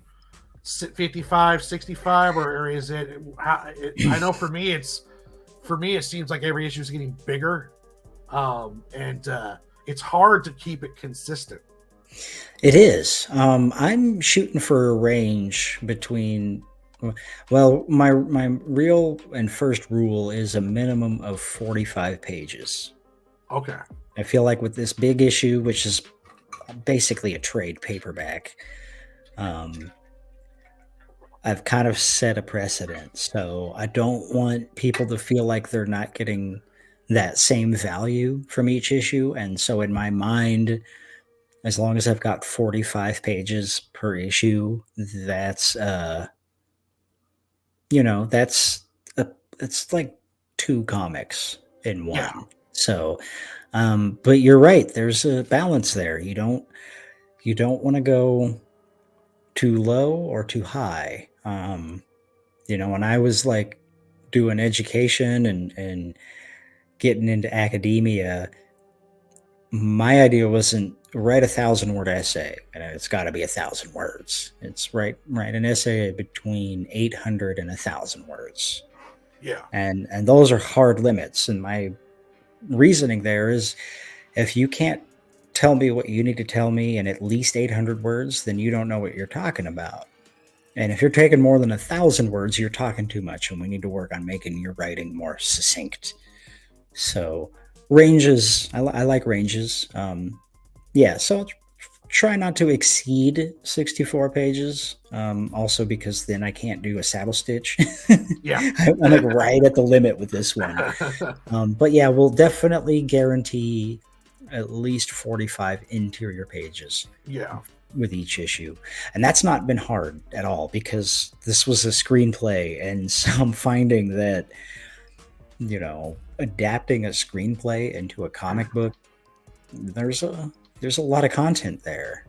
55, 65, or is it? I know for me, it seems like every issue is getting bigger, and it's hard to keep it consistent. It is. I'm shooting for a range between. Well, my real and first rule is a minimum of 45 pages. Okay. I feel like with this big issue, which is basically a trade paperback, I've kind of set a precedent. So I don't want people to feel like they're not getting that same value from each issue. And so in my mind, as long as I've got 45 pages per issue, that's it's like 2 comics in one. Yeah. So, but you're right. There's a balance there. You don't want to go too low or too high. When I was like doing education and getting into academia, my idea wasn't write 1,000-word essay, and it's got to be 1,000 words. It's write an essay between 800 and 1,000 words. Yeah, and those are hard limits. And my reasoning there is, if you can't tell me what you need to tell me in at least 800 words, then you don't know what you're talking about. And if you're taking more than 1,000 words, you're talking too much, and we need to work on making your writing more succinct. So ranges, I like ranges. So try not to exceed 64 pages. Also because then I can't do a saddle stitch. Yeah. I'm like right at the limit with this one. But yeah, we'll definitely guarantee at least 45 interior pages. Yeah. With each issue. And that's not been hard at all, because this was a screenplay, and so I'm finding that, adapting a screenplay into a comic book, there's a lot of content there.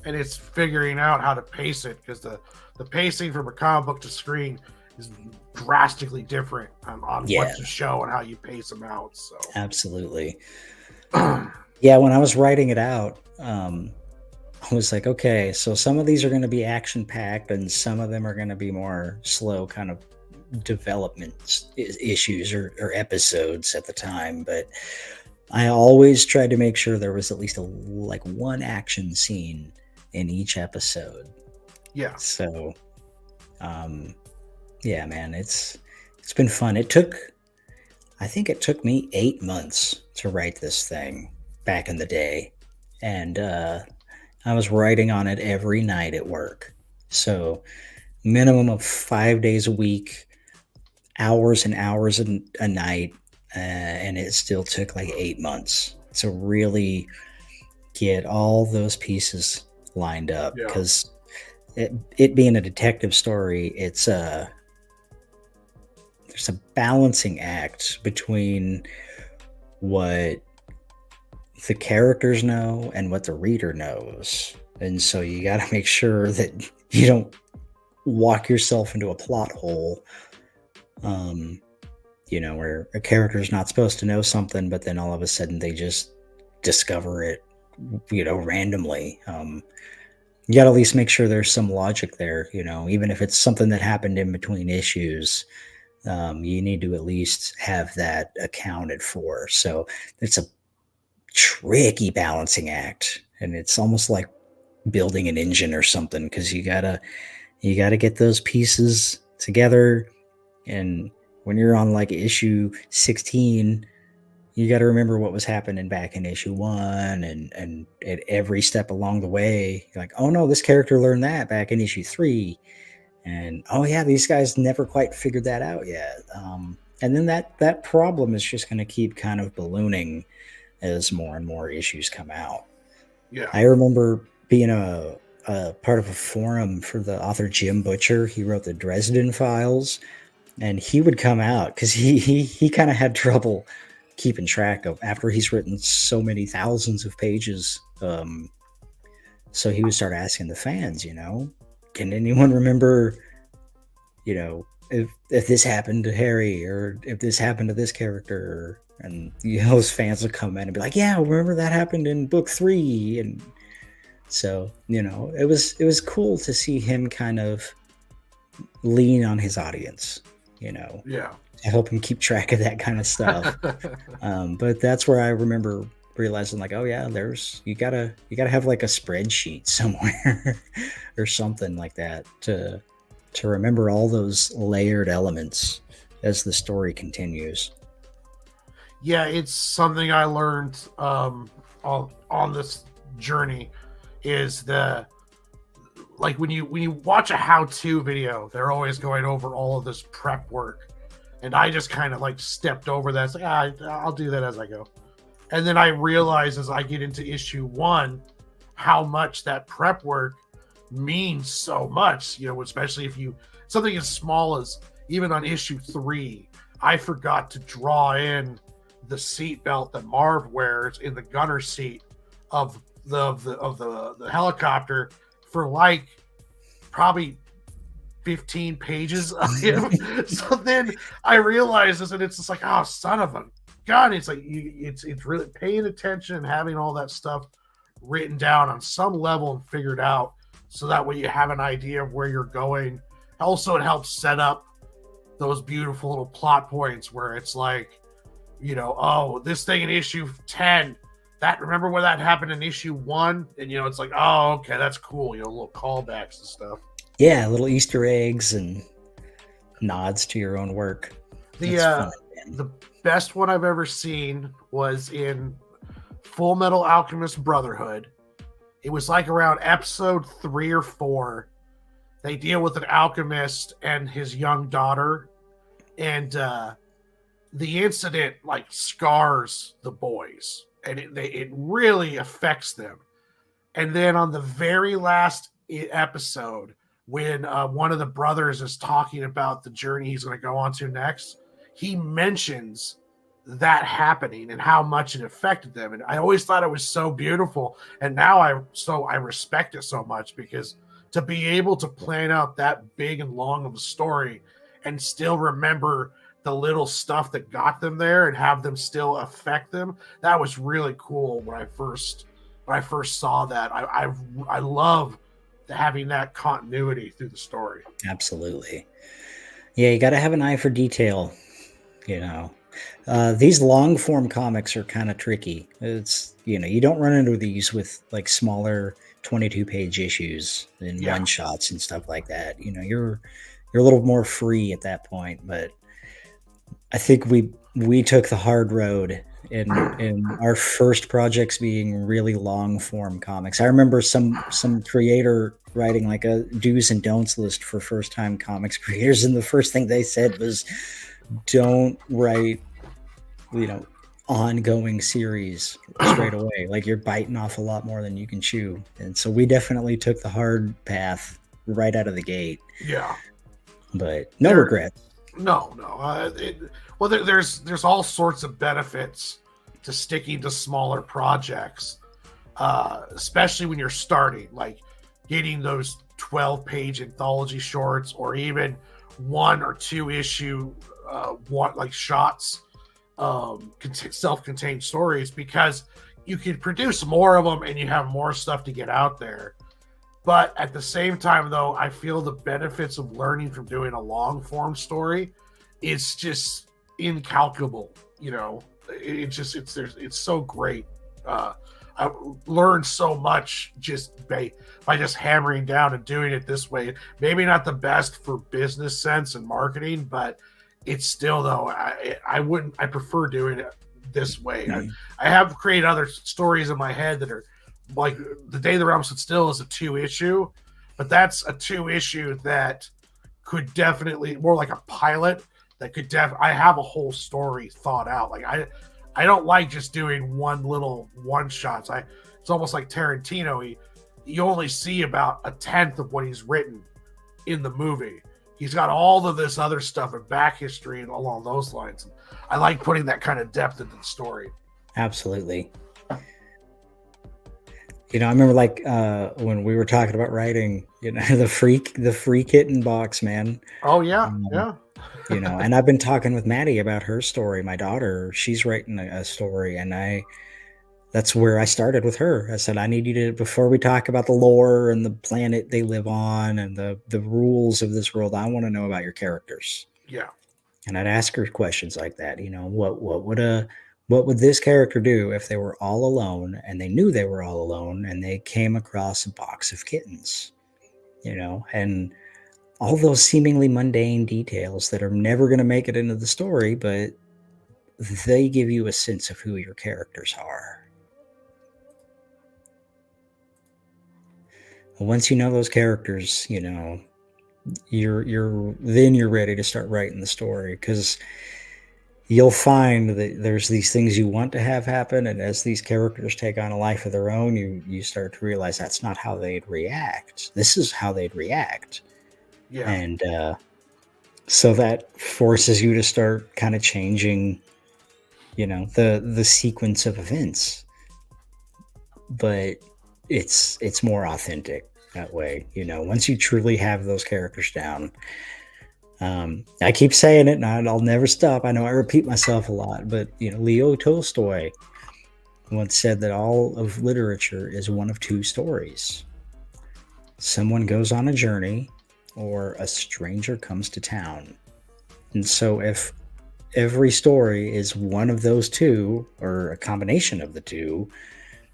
And it's figuring out how to pace it, because the pacing from a comic book to screen is drastically different on what to show and how you pace them out. So absolutely. Yeah, when I was writing it out, I was like, okay, so some of these are going to be action-packed, and some of them are going to be more slow kind of development issues or episodes at the time. But I always tried to make sure there was at least one action scene in each episode. Yeah. So, yeah, man, it's been fun. I think it took me 8 months to write this thing back in the day. And, I was writing on it every night at work. So minimum of 5 days a week, hours and hours a night. And it still took like 8 months to really get all those pieces lined up. Because it being a detective story, there's a balancing act between what the characters know and what the reader knows. And so you got to make sure that you don't walk yourself into a plot hole, where a character is not supposed to know something, but then all of a sudden they just discover it, randomly. You got to at least make sure there's some logic there, even if it's something that happened in between issues. You need to at least have that accounted for. So it's a tricky balancing act, and it's almost like building an engine or something, because you gotta get those pieces together. And when you're on like issue 16, you got to remember what was happening back in issue 1, and at every step along the way, you're like, oh no, this character learned that back in issue 3, and oh yeah, these guys never quite figured that out yet. And then that problem is just going to keep kind of ballooning as more and more issues come out. Yeah, I remember being a part of a forum for the author Jim Butcher. He wrote the Dresden Files, and he would come out because he kind of had trouble keeping track of after he's written so many thousands of pages. So he would start asking the fans, can anyone remember, if this happened to Harry, or if this happened to this character? And those fans would come in and be like, yeah, remember that happened in book 3. And so, it was cool to see him kind of lean on his audience, yeah, to help him keep track of that kind of stuff. But that's where I remember realizing, like, oh yeah, you gotta have like a spreadsheet somewhere or something like that to remember all those layered elements as the story continues. Yeah, it's something I learned on this journey, is like when you watch a how-to video, they're always going over all of this prep work, and I just kind of like stepped over that. It's like, I'll do that as I go. And then I realized as I get into issue 1 how much that prep work means so much, especially if something as small as even on issue 3, I forgot to draw in the seatbelt that Marv wears in the gunner seat of the helicopter for like probably 15 pages of him. So then I realized this, and it's just like, oh, son of a gun. It's like it's really paying attention and having all that stuff written down on some level and figured out, so that way you have an idea of where you're going. Also, it helps set up those beautiful little plot points where it's like, oh, this thing in issue 10, remember where that happened in issue 1? And it's like, oh, okay, that's cool. Little callbacks and stuff. Yeah, little Easter eggs and nods to your own work. The best one I've ever seen was in Full Metal Alchemist Brotherhood. It was like around episode 3 or 4. They deal with an alchemist and his young daughter, and the incident like scars the boys, and it really affects them. And then on the very last episode, when one of the brothers is talking about the journey he's going to go on to next, he mentions that happening and how much it affected them. And I always thought it was so beautiful, and now I respect it so much, because to be able to plan out that big and long of a story and still remember the little stuff that got them there and have them still affect them, that was really cool. When I first saw that, I love having that continuity through the story. Absolutely. Yeah, you got to have an eye for detail. These long form comics are kind of tricky. It's, you don't run into these with like smaller 22 page issues and one shots and stuff like that. You're a little more free at that point. But I think we took the hard road in our first projects being really long form comics. I remember some creator writing like a do's and don'ts list for first time comics creators, and the first thing they said was, don't write ongoing series straight away. Like, you're biting off a lot more than you can chew. And so we definitely took the hard path right out of the gate. Yeah, but no regrets. No. There's all sorts of benefits to sticking to smaller projects, especially when you're starting, like getting those 12-page anthology shorts, or even 1 or 2 issue shots, self-contained stories, because you can produce more of them and you have more stuff to get out there. But at the same time, though, I feel the benefits of learning from doing a long form story is just incalculable. You know, it's so great. I learned so much just by just hammering down and doing it this way. Maybe not the best for business sense and marketing, but it's still though. I prefer doing it this way. I have created other stories in my head that are like The Day the Realm Stood Still is a 2-issue, but that's a 2-issue that could definitely more like a pilot that could I have a whole story thought out. Like I don't like just doing one little one shots. It's almost like Tarantino. You only see about a tenth of what he's written in the movie. He's got all of this other stuff and back history and along those lines. I like putting that kind of depth into the story. Absolutely. You know, I remember like when we were talking about writing, you know, the free kitten box, man. Oh yeah, yeah. You know, and I've been talking with Maddie about her story. My daughter, she's writing a story, and that's where I started with her. I said, I need you to, before we talk about the lore and the planet they live on and the rules of this world, I want to know about your characters. Yeah. And I'd ask her questions like that. You know, what would this character do if they were all alone and they knew they were all alone and they came across a box of kittens? You know, and all those seemingly mundane details that are never going to make it into the story, but they give you a sense of who your characters are. Once you know those characters, you know, you're ready to start writing the story, because you'll find that there's these things you want to have happen, and as these characters take on a life of their own, you start to realize that's not how they'd react. This is how they'd react. Yeah. And so that forces you to start kind of changing, you know, the sequence of events. But it's more authentic that way, you know, once you truly have those characters down. I keep saying it, and I'll never stop. I know I repeat myself a lot, but, you know, Leo Tolstoy once said that all of literature is one of two stories. Someone goes on a journey, or a stranger comes to town. And so if every story is one of those two, or a combination of the two,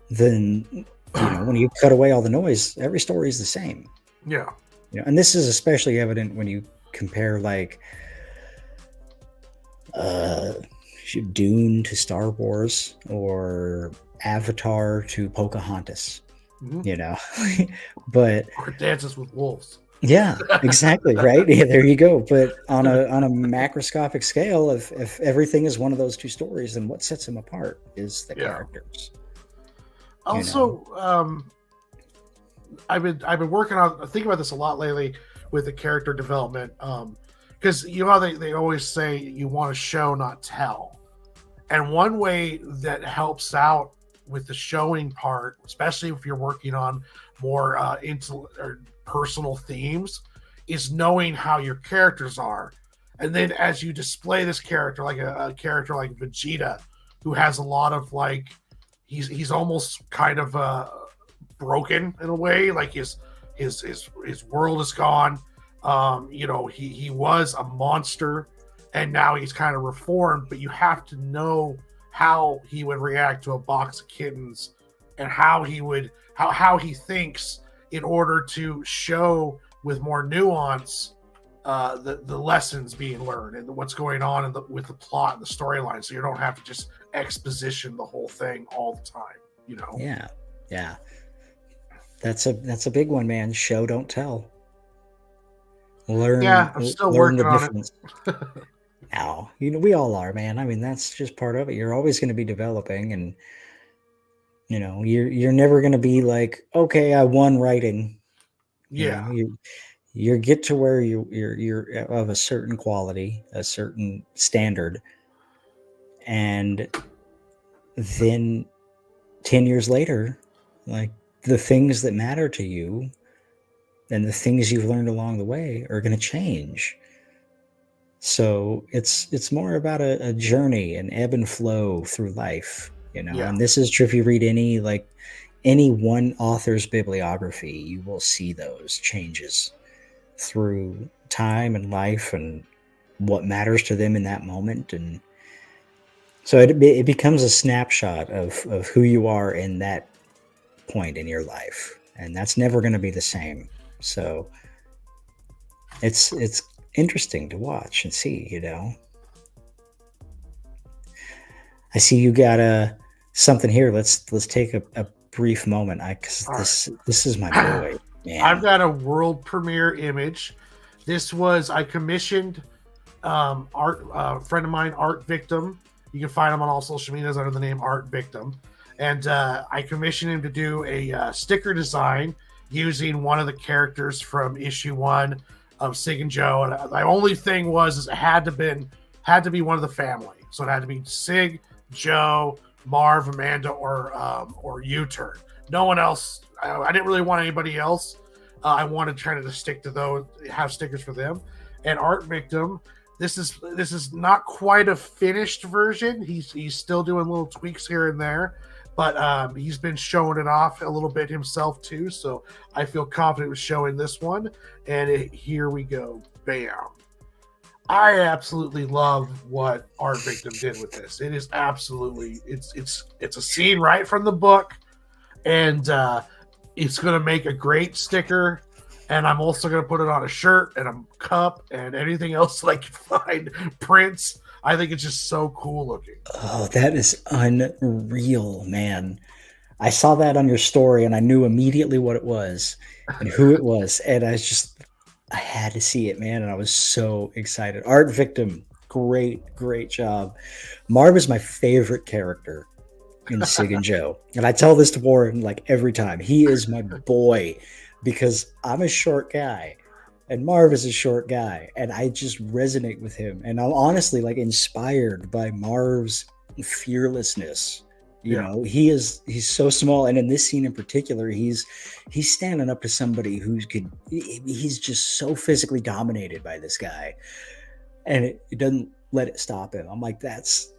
then, you know, when you cut away all the noise, every story is the same. Yeah. You know, and this is especially evident when you compare like Dune to Star Wars, or Avatar to Pocahontas. Mm-hmm. You know, but or Dances with Wolves. Yeah, exactly. Right. Yeah, there you go. But on a macroscopic scale, if everything is one of those two stories, then what sets them apart is the characters. Also, you know? I've been working on thinking about this a lot lately with the character development. Because you know how they always say you want to show, not tell. And one way that helps out with the showing part, especially if you're working on more or personal themes, is knowing how your characters are. And then as you display this character, like a character like Vegeta, who has a lot of like, he's almost kind of broken in a way, like his world is gone. You know, he was a monster and now he's kind of reformed, but you have to know how he would react to a box of kittens and how he thinks, in order to show with more nuance the lessons being learned and what's going on with the plot and the storyline, so you don't have to just exposition the whole thing all the time, you know. Yeah, that's a big one, man. Show, don't tell. Learn. Yeah, I'm still working on it. Now, you know, we all are, man. I mean, that's just part of it. You're always going to be developing, and you know, you're never going to be like, okay, I won writing. Yeah. You get to where you're of a certain quality, a certain standard, and then 10 years later, like, the things that matter to you and the things you've learned along the way are going to change. So it's more about a journey, an ebb and flow through life. you know. Yeah. And this is true if you read any one author's bibliography, you will see those changes through time and life and what matters to them in that moment. And so it becomes a snapshot of who you are in that point in your life, and that's never going to be the same. So it's interesting to watch and see, you know. I see you got something here. Let's take a brief moment. Cuz All right. this is my boy, man. I've got a world premiere image. This was I commissioned art friend of mine, Art Victim. You can find him on all social medias under the name Art Victim. And I commissioned him to do a sticker design using one of the characters from issue 1 of Sig and Jo. And the only thing was it had to be one of the family. So it had to be Sig, Jo, Marv, Amanda, or U-Turn. No one else. I didn't really want anybody else. I wanted to try to stick to those, have stickers for them. And Art Victim, this is not quite a finished version. He's still doing little tweaks here and there, but he's been showing it off a little bit himself too. So I feel confident with showing this one. And here we go. Bam. I absolutely love what Art Victim did with this. It is absolutely it's a scene right from the book, and it's going to make a great sticker. And I'm also going to put it on a shirt and a cup and anything else that I can find. Prints. I think it's just so cool looking. Oh, that is unreal, man. I saw that on your story and I knew immediately what it was and who it was. And I had to see it, man. And I was so excited. Art Victim, great job. Marv is my favorite character in Sig and Jo. And I tell this to Warren like every time. He is my boy because I'm a short guy and Marv is a short guy. And I just resonate with him. And I'm honestly like inspired by Marv's fearlessness. You know, he's so small, and in this scene in particular, he's standing up to somebody he's just so physically dominated by this guy, and it doesn't let it stop him. I'm like, that's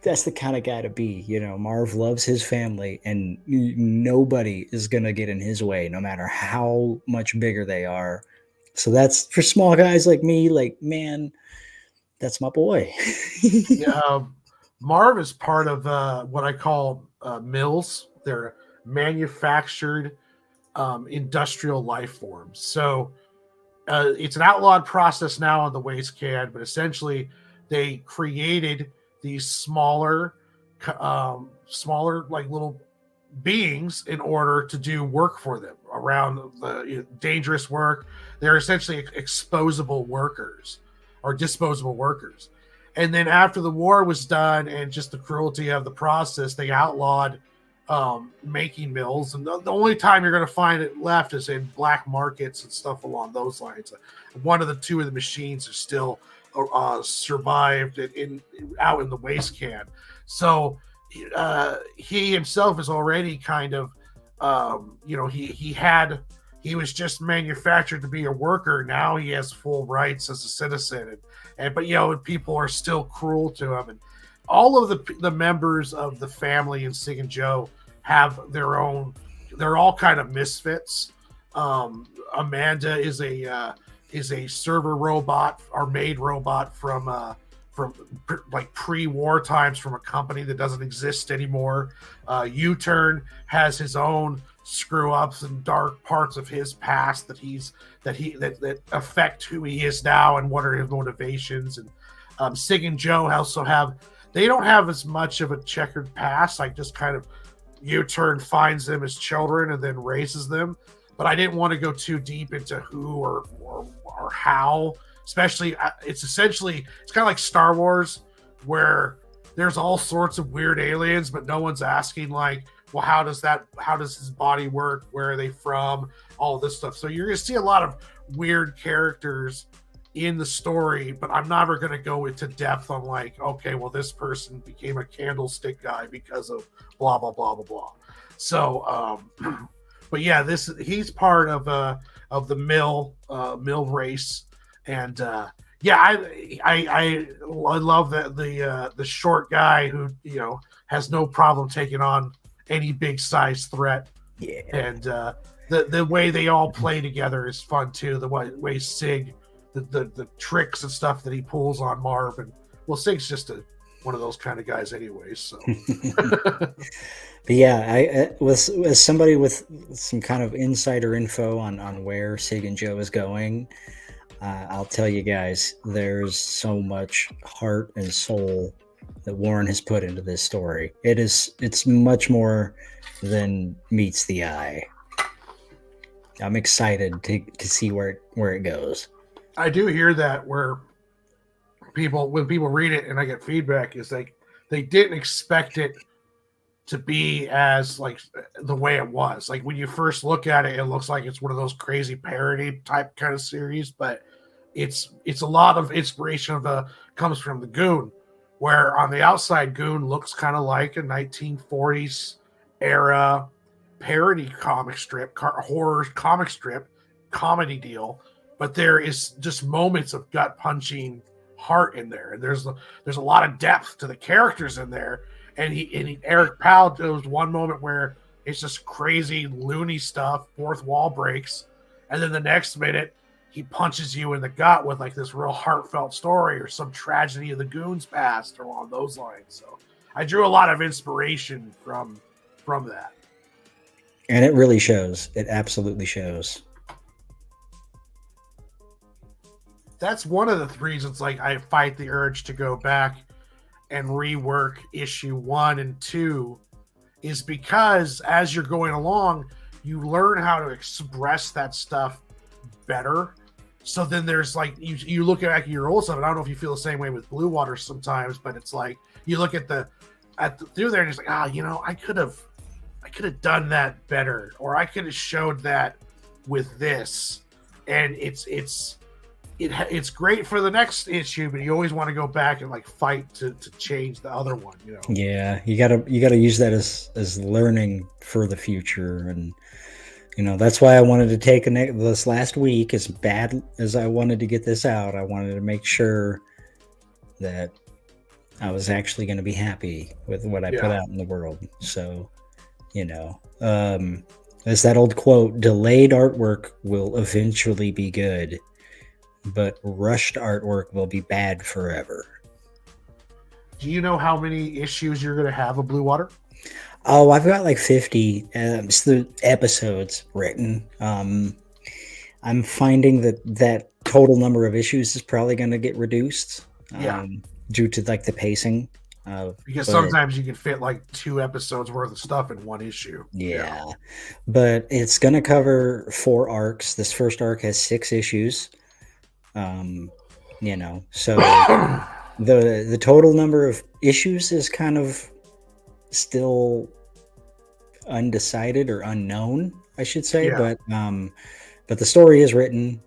the kind of guy to be. You know, Marv loves his family, and nobody is gonna get in his way, no matter how much bigger they are. So that's for small guys like me. Like, man, that's my boy. Yeah. Marv is part of what I call mills. They're manufactured industrial life forms. So it's an outlawed process now on the waste can, but essentially they created these smaller like little beings in order to do work for them around the dangerous work. They're essentially exposable workers or disposable workers. And then after the war was done and just the cruelty of the process, they outlawed making mills. And the only time you're going to find it left is in black markets and stuff along those lines. One of the two of the machines are still survived out in the waste can. So he himself is already kind of, he was just manufactured to be a worker. Now he has full rights as a citizen. But people are still cruel to him, and all of the members of the family in Sig and Jo have their own. They're all kind of misfits. Amanda is a server robot or maid robot from like pre-war times from a company that doesn't exist anymore. U-Turn has his own screw ups and dark parts of his past that affect who he is now and what are his motivations. And Sig and Jo also they don't have as much of a checkered past. Like just kind of U-Turn finds them as children and then raises them. But I didn't want to go too deep into who or how. Especially, it's kind of like Star Wars, where there's all sorts of weird aliens, but no one's asking like, well, how does his body work? Where are they from? All this stuff. So you're going to see a lot of weird characters in the story, but I'm never going to go into depth on like, okay, well, this person became a candlestick guy because of blah, blah, blah, blah, blah. So, but yeah, he's part of the mill race. And Yeah, I love that the short guy who has no problem taking on any big size threat, Yeah. and the way they all play together is fun too. The way Sig, the tricks and stuff that he pulls on Marv, and well, Sig's just one of those kind of guys anyway. So But yeah, I was as somebody with some kind of insider info on where Sig and Joe is going. I'll tell you guys, there's so much heart and soul that Warren has put into this story. It's much more than meets the eye. I'm excited to see where it goes. I do hear that where when people read it and I get feedback is like they didn't expect it to be as like the way it was. Like when you first look at it, it looks like it's one of those crazy parody type kind of series, but it's a lot of inspiration comes from the Goon, where on the outside Goon looks kind of like a 1940s era parody comic strip, horror comic strip, comedy deal, but there is just moments of gut punching heart in there, and there's a lot of depth to the characters in there. And Eric Powell does one moment where it's just crazy loony stuff, fourth wall breaks, and then the next minute he punches you in the gut with like this real heartfelt story or some tragedy of the Goons past or along those lines. So I drew a lot of inspiration from that. And it really shows. It absolutely shows. That's one of the reasons like I fight the urge to go back and rework issue 1 and 2 is because as you're going along, you learn how to express that stuff better. So then there's like you look at your old stuff, and I don't know if you feel the same way with Bluewater sometimes, but it's like you look at through there and it's like, I could have done that better, or I could have showed that with this, and it's great for the next issue, but you always want to go back and like fight to change the other one, Yeah, you gotta use that as learning for the future, and that's why I wanted to take this last week. As bad as I wanted to get this out, I wanted to make sure that I was actually going to be happy with what I put out in the world. So, as that old quote, delayed artwork will eventually be good, but rushed artwork will be bad forever. Do you know how many issues you're going to have of Bluewater? Oh, I've got like 50 episodes written. I'm finding that total number of issues is probably going to get reduced due to like the pacing. Because sometimes you can fit like 2 episodes worth of stuff in one issue. Yeah. But it's going to cover 4 arcs. This first arc has 6 issues. So the total number of issues is kind of still undecided or unknown, I should say. But the story is written.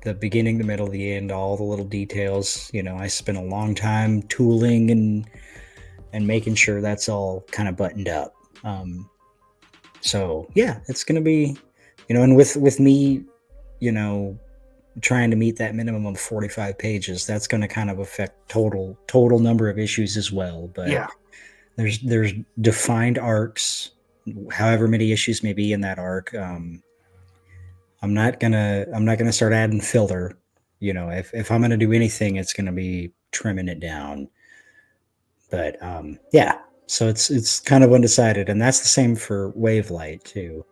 The beginning, the middle, the end, all the little details. I spent a long time tooling and making sure that's all kind of buttoned up. So yeah, it's gonna be, and with me, trying to meet that minimum of 45 pages, that's going to kind of affect total number of issues as well. But there's defined arcs, however many issues may be in that arc. I'm not gonna start adding filler. If I'm gonna do anything, it's gonna be trimming it down. But so it's kind of undecided, and that's the same for Wavelight too.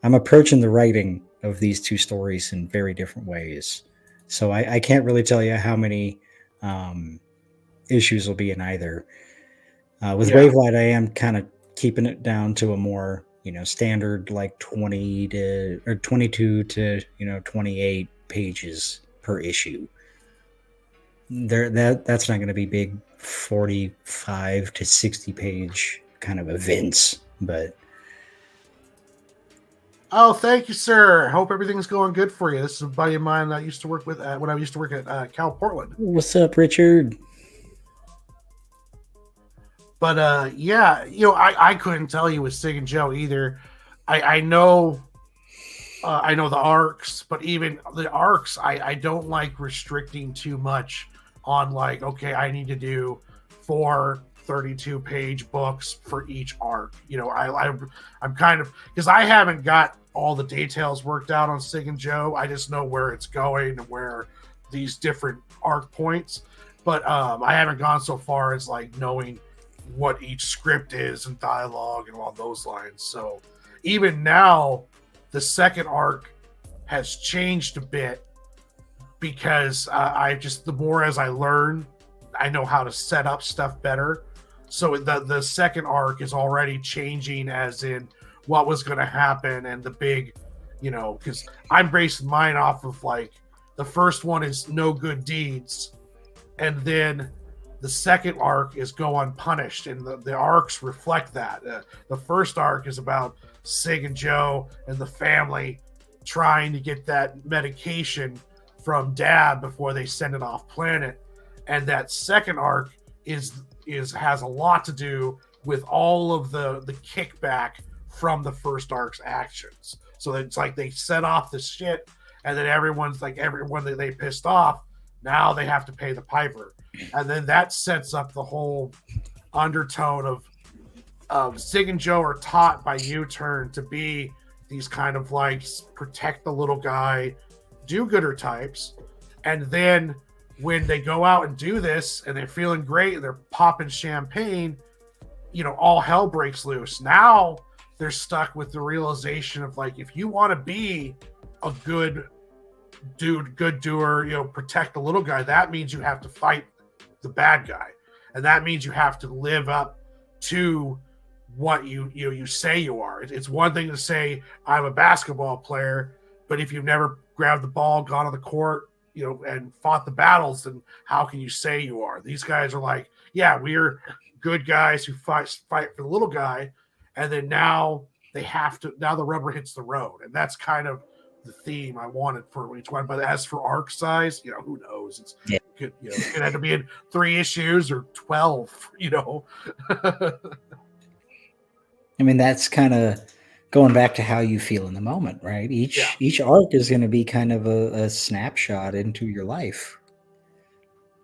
I'm approaching the writing of these 2 stories in very different ways, so I can't really tell you how many issues will be in either. With Wavelight, I am kind of keeping it down to a more standard like 22 to 28 pages per issue. That's not going to be big 45 to 60 page kind of events, but. Oh, thank you, sir. Hope everything's going good for you. This is a buddy of mine that I used to work with when I used to work at Cal Portland. What's up, Richard? But I couldn't tell you with Sig and Joe either. I know I know the arcs, but even the arcs, I don't like restricting too much on like, okay, I need to do 4 32-page books for each arc. You know, I'm kind of, because I haven't got all the details worked out on Sig and Joe. I just know where it's going and where these different arc points. But I haven't gone so far as like knowing what each script is and dialogue and along those lines. So even now, the second arc has changed a bit because I just, the more as I learn, I know how to set up stuff better. So the second arc is already changing, as in what was going to happen and the big, you know, because I'm basing mine off of like the first one is no good deeds, and then the second arc is go unpunished, and the arcs reflect that. The first arc is about Sig and Joe and the family trying to get that medication from Dad before they send it off planet, and that second arc is has a lot to do with all of the kickback from the first arc's actions. So it's like they set off the shit, and then everyone's like, everyone that they pissed off, now they have to pay the piper, and then that sets up the whole undertone of Sig and Joe are taught by U-Turn to be these kind of like protect the little guy, do-gooder types, and then when they go out and do this and they're feeling great and they're popping champagne, you know, all hell breaks loose. Now they're stuck with the realization of like, if you want to be a good dude, good doer, you know, protect the little guy, that means you have to fight the bad guy, and that means you have to live up to what you say you are. It's one thing to say I'm a basketball player, but if you've never grabbed the ball, gone on the court, you know, and fought the battles, then how can you say you are? These guys are like, yeah, we're good guys who fight for the little guy, and then now they have to. Now the rubber hits the road, and that's kind of the theme I wanted for each one. But as for arc size, you know, who knows? It's could, you know, it could have to be in 3 issues or 12. You know. I mean, that's kind of going back to how you feel in the moment, right? Each arc is going to be kind of a snapshot into your life.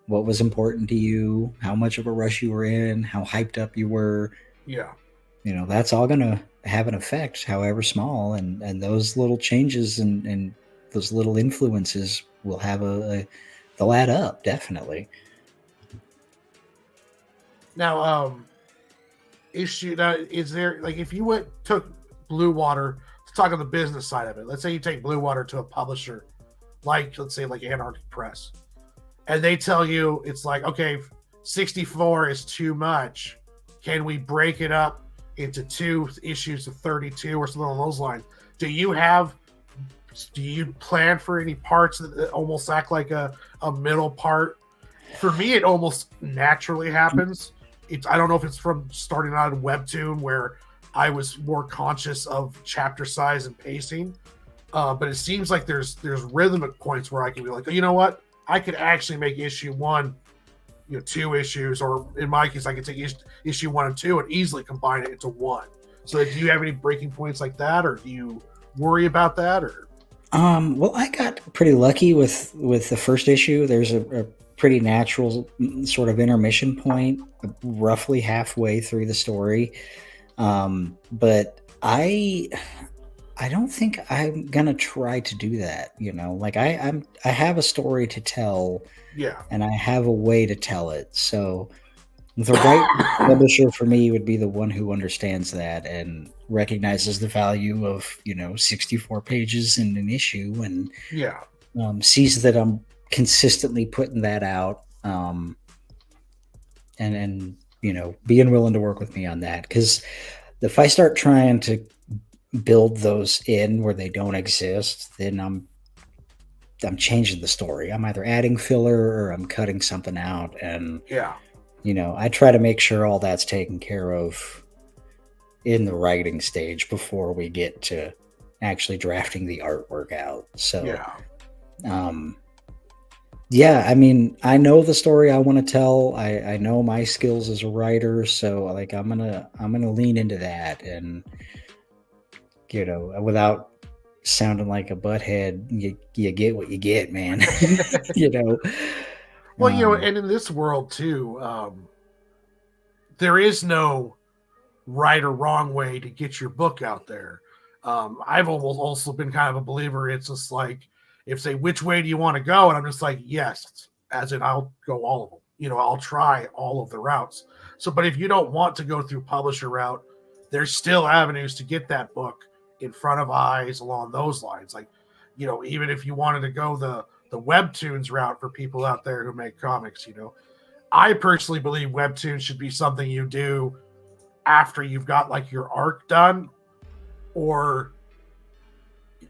What was important to you, how much of a rush you were in, how hyped up you were. Yeah. You know, that's all going to have an effect, however small, and those little changes and those little influences will have they'll add up, definitely. Now, issue now, is there, like, if you took Bluewater, let's talk on the business side of it. Let's say you take Bluewater to a publisher, like, let's say, like Anarchy Press, and they tell you it's like, okay, 64 is too much. Can we break it up into 2 issues of 32 or something along those lines? Do you plan for any parts that almost act like a middle part? For me, it almost naturally happens. I don't know if it's from starting out in Webtoon where I was more conscious of chapter size and pacing, but it seems like there's rhythmic points where I can be like, you know what, I could actually make issue 1, you know, 2 issues, or in my case, I could take issue 1 and 2 and easily combine it into 1. So, do you have any breaking points like that, or do you worry about that, or? Well, I got pretty lucky with the first issue. There's a pretty natural sort of intermission point, roughly halfway through the story. But I don't think I'm gonna try to do that. You know, like I have a story to tell, and I have a way to tell it. So the right publisher for me would be the one who understands that and recognizes the value of, you know, 64 pages in an issue, and sees that I'm consistently putting that out, and you know, being willing to work with me on that. Because if I start trying to build those in where they don't exist, then I'm changing the story. I'm either adding filler or I'm cutting something out, and you know, I try to make sure all that's taken care of in the writing stage before we get to actually drafting the artwork out. So I mean, I know the story I want to tell. I know my skills as a writer, so like I'm gonna lean into that, and you know, without sounding like a butthead, you get what you get, man. you know. Well, Um, and in this world too, there is no right or wrong way to get your book out there. I've almost also been kind of a believer. It's just like, if say, which way do you want to go? And I'm just like, yes, as in I'll go all of them. I'll try all of the routes. So, but if you don't want to go through publisher route, there's still avenues to get that book in front of eyes along those lines. Like, even if you wanted to go the webtoons route for people out there who make comics, I personally believe webtoons should be something you do after you've got like your arc done, or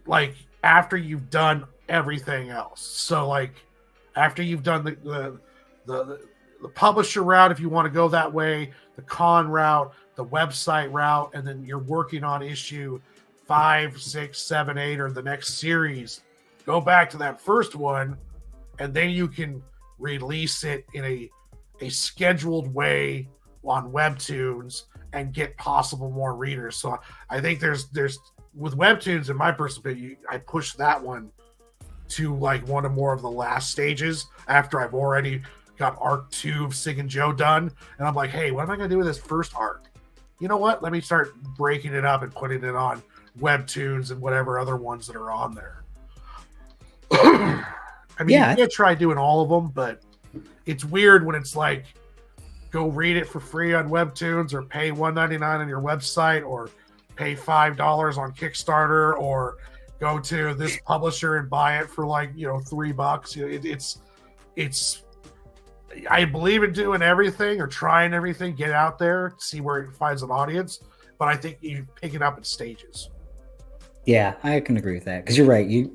like after you've done everything else. So like after you've done the publisher route, if you want to go that way, the con route, the website route, and then you're working on issue 5, 6, 7, 8, or the next series, go back to that first one, and then you can release it in a scheduled way on webtoons and get possible more readers. So I think there's with webtoons, in my personal opinion, I push that one to like one of more of the last stages after I've already got arc 2 of Sig and Joe done, and I'm like, hey, what am I gonna do with this first arc? You know what? Let me start breaking it up and putting it on webtoons and whatever other ones that are on there. I mean, you can't try doing all of them, but it's weird when it's like, go read it for free on webtoons, or pay $1.99 on your website, or pay $5 on Kickstarter, or go to this publisher and buy it for like $3. It's I believe in doing everything or trying everything, get out there, see where it finds an audience, but I think you pick it up in stages. Yeah, I can agree with that, because you're right. You,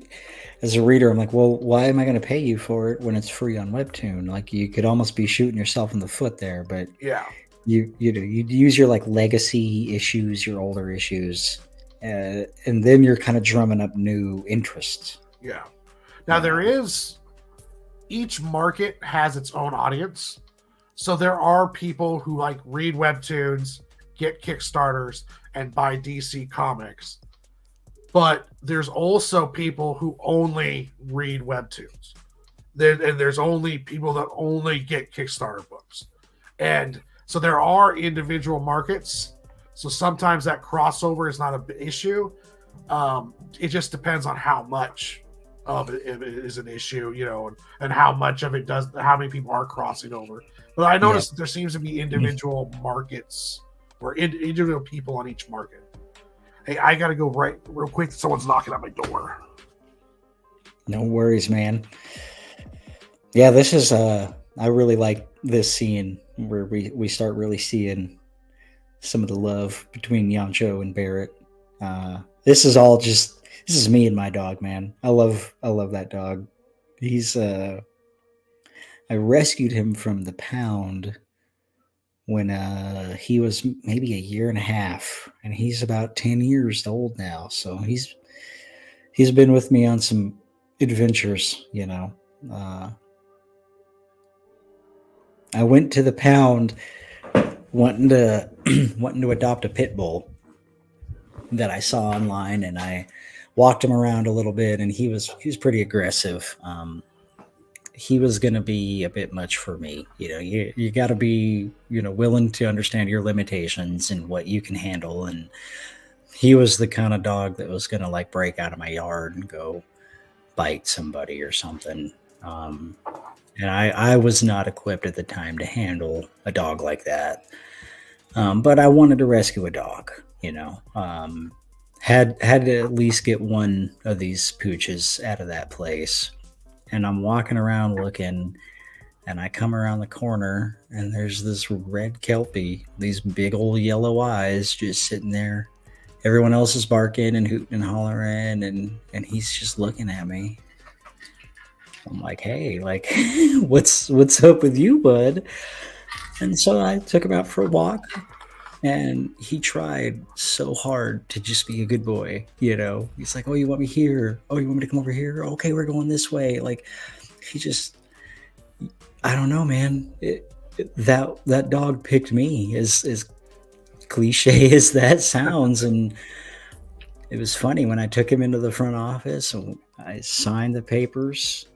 as a reader, I'm like, well, why am I going to pay you for it when it's free on Webtoon? Like, you could almost be shooting yourself in the foot there. But yeah, you use your like legacy issues, your older issues, and then you're kind of drumming up new interests. Yeah. Now there is, each market has its own audience. So there are people who like read webtoons, get Kickstarters, and buy DC comics. But there's also people who only read webtoons. And there's only people that only get Kickstarter books. And so there are individual markets. So sometimes that crossover is not an issue. It just depends on how much of it is an issue, and how much of it does, how many people are crossing over. But I noticed that there seems to be individual markets or individual people on each market. Hey, I got to go real quick. Someone's knocking at my door. No worries, man. Yeah, this is, I really like this scene where we start really seeing some of the love between Yamcho and Barrett. This is me and my dog, man. I love that dog. He's, I rescued him from the pound when he was maybe a year and a half, and he's about 10 years old now. So he's been with me on some adventures, I went to the pound wanting to adopt a pit bull that I saw online, and I walked him around a little bit, and he was pretty aggressive. He was going to be a bit much for me. You got to be, willing to understand your limitations and what you can handle. And he was the kind of dog that was going to like break out of my yard and go bite somebody or something. And I was not equipped at the time to handle a dog like that. But I wanted to rescue a dog, had to at least get one of these pooches out of that place. And I'm walking around looking, and I come around the corner, and there's this red Kelpie, these big old yellow eyes just sitting there. Everyone else is barking and hooting and hollering, and he's just looking at me. I'm like, hey, like, what's up with you, bud? And so I took him out for a walk, and he tried so hard to just be a good boy. He's like, oh, you want me here? Oh, you want me to come over here? Okay, we're going this way. Like, he just, I don't know, man. That dog picked me, as cliche as that sounds. And it was funny when I took him into the front office and I signed the papers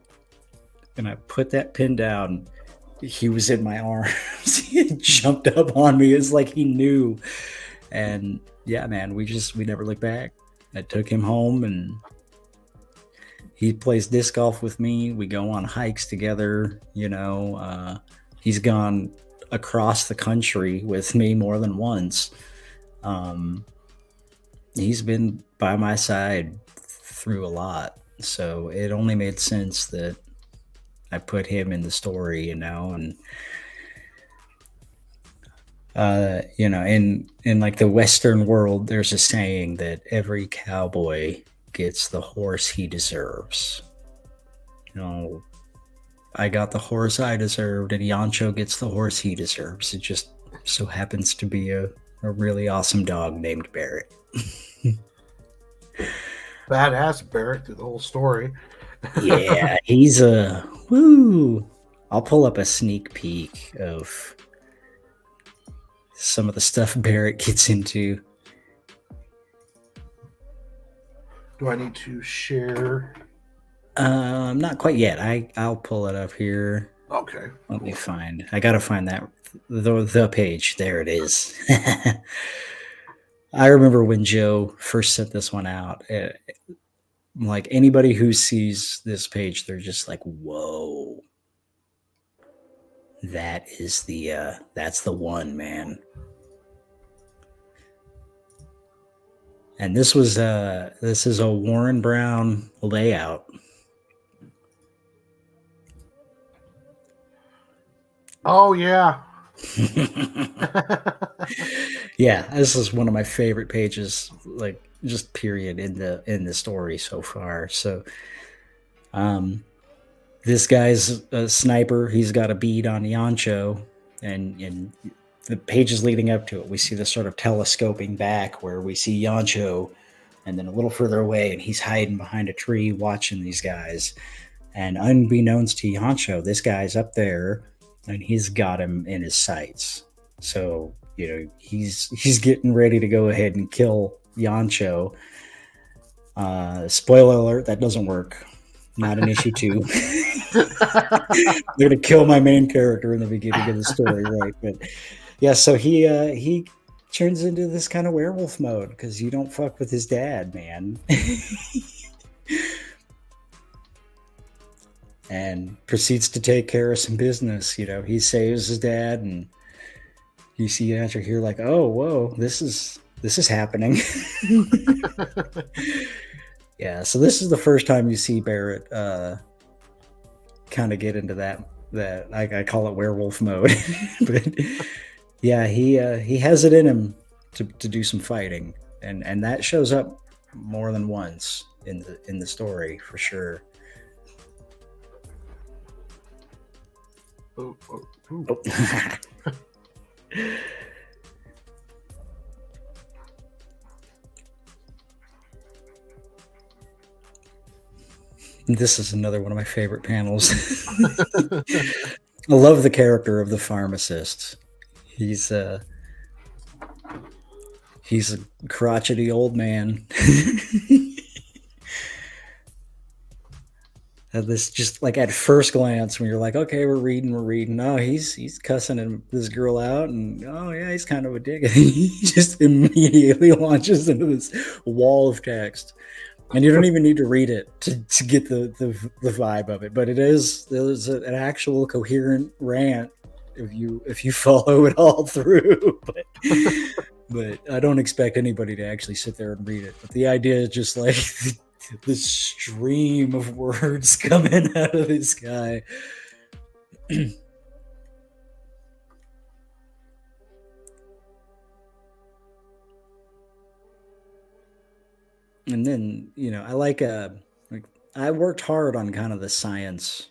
and I put that pin down. He was in my arms. He jumped up on me. It's like he knew. And yeah, man, we never looked back. I took him home and he plays disc golf with me. We go on hikes together. He's gone across the country with me more than once. He's been by my side through a lot. So it only made sense that I put him in the story, and in like the Western world, there's a saying that every cowboy gets the horse he deserves. I got the horse I deserved, and Yancho gets the horse he deserves. It just so happens to be a really awesome dog named Barrett. Badass Barrett through the whole story. Yeah, he's a woo. I'll pull up a sneak peek of some of the stuff Barrett gets into. Do I need to share? Not quite yet. I'll pull it up here. Okay. Let me find. I gotta find that the page. There it is. I remember when Joe first sent this one out. Like anybody who sees this page, they're just like, "Whoa, that's the one, man." And this is a Warren Brown layout. Oh yeah. Yeah, this is one of my favorite pages, like just period in the story so far. So this guy's a sniper. He's got a bead on Yancho, and the pages leading up to it, we see this sort of telescoping back where we see Yancho, and then a little further away, and he's hiding behind a tree watching these guys. And unbeknownst to Yancho, this guy's up there, and he's got him in his sights. So he's getting ready to go ahead and kill Yancho. Spoiler alert: that doesn't work. Not an issue 2. They're gonna kill my main character in the beginning of the story, right? But yeah, so he turns into this kind of werewolf mode because you don't fuck with his dad, man. And proceeds to take care of some business. He saves his dad, and you see after here like, oh, whoa, this is happening. Yeah, so this is the first time you see Barrett kind of get into that I call it werewolf mode. But yeah, he has it in him to do some fighting, and that shows up more than once in the story for sure. Oh. This is another one of my favorite panels. I love the character of the pharmacist. He's a crotchety old man. This just like at first glance when you're like, okay, we're reading. Oh, he's cussing this girl out, and oh yeah, he's kind of a dick. And he just immediately launches into this wall of text. And you don't even need to read it to get the vibe of it, but there's an actual coherent rant if you follow it all through. But I don't expect anybody to actually sit there and read it. But the idea is just like the stream of words coming out of this guy. And then, I worked hard on kind of the science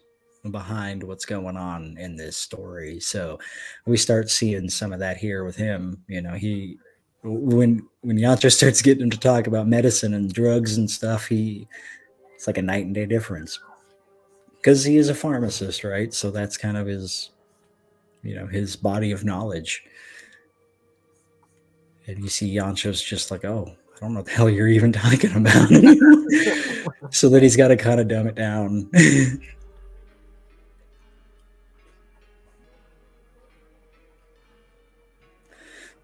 behind what's going on in this story. So we start seeing some of that here with him. When Yancho starts getting him to talk about medicine and drugs and stuff, it's like a night and day difference because he is a pharmacist, right? So that's kind of his body of knowledge. And you see Yancho's just like, oh, I don't know what the hell you're even talking about. So then he's got to kind of dumb it down.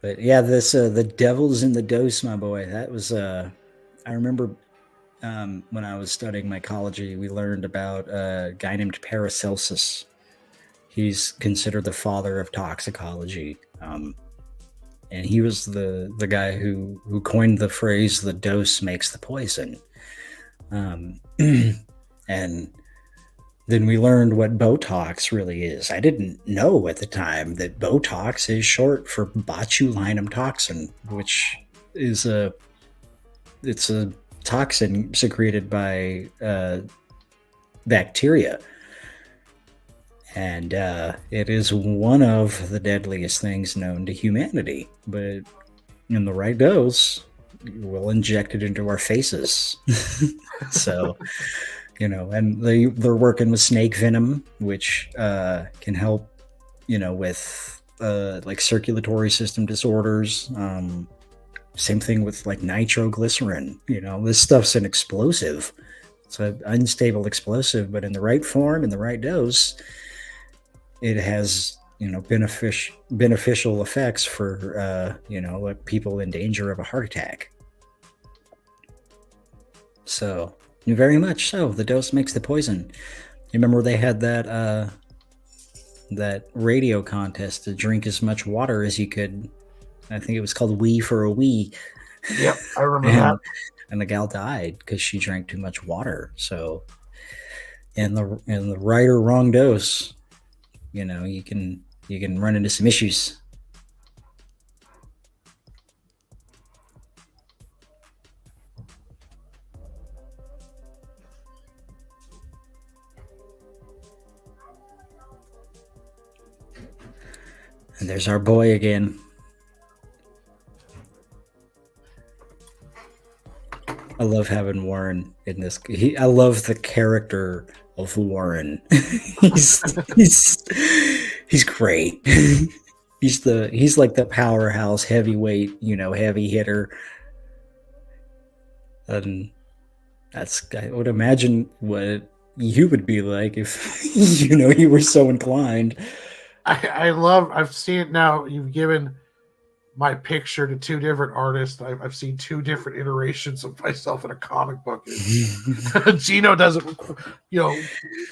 But yeah, this the devil's in the dose, my boy. That was I remember when I was studying mycology, we learned about a guy named Paracelsus. He's considered the father of toxicology, and he was the guy who coined the phrase "the dose makes the poison." And then we learned what Botox really is. I didn't know at the time that Botox is short for botulinum toxin, which is it's a toxin secreted by bacteria. And it is one of the deadliest things known to humanity. But in the right dose, we'll inject it into our faces. So, and they're working with snake venom, which can help, with like circulatory system disorders. Same thing with like nitroglycerin. This stuff's an explosive. It's an unstable explosive, but in the right form, in the right dose, it has beneficial effects for like people in danger of a heart attack. So very much so, the dose makes the poison. You remember they had that radio contest to drink as much water as you could. I think it was called Wee for a Wee. Yep, I remember that. And the gal died because she drank too much water. So in the right or wrong dose, you can run into some issues. And there's our boy again. I love having Warren in this. I love the character of Warren. he's great. He's like the powerhouse heavyweight, heavy hitter. And I would imagine what you would be like if you were so inclined. I've seen it now. You've given my picture to two different artists. I've seen two different iterations of myself in a comic book. Gino does it,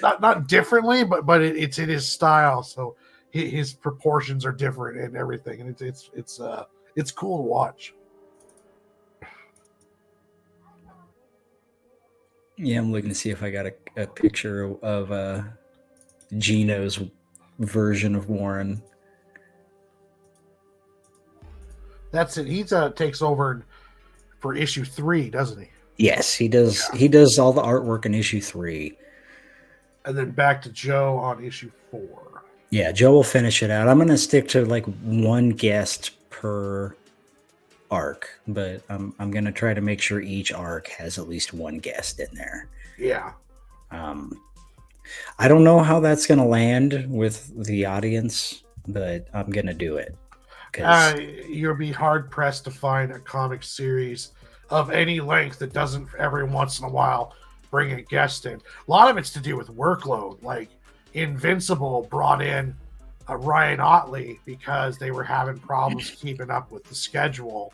not differently, but it's in his style. So his proportions are different and everything, and it's cool to watch. Yeah, I'm looking to see if I got a picture of Gino's version of Warren. That's it. He takes over for issue 3, doesn't he? Yes, he does. Yeah. He does all the artwork in issue 3, and then back to Joe on issue 4. Yeah, Joe will finish it out. I'm going to stick to like one guest per arc, but I'm going to try to make sure each arc has at least one guest in there. Yeah. I don't know how that's going to land with the audience, but I'm going to do it. You'll be hard pressed to find a comic series of any length that doesn't every once in a while bring a guest in. A lot of it's to do with workload. Like Invincible brought in Ryan Otley because they were having problems keeping up with the schedule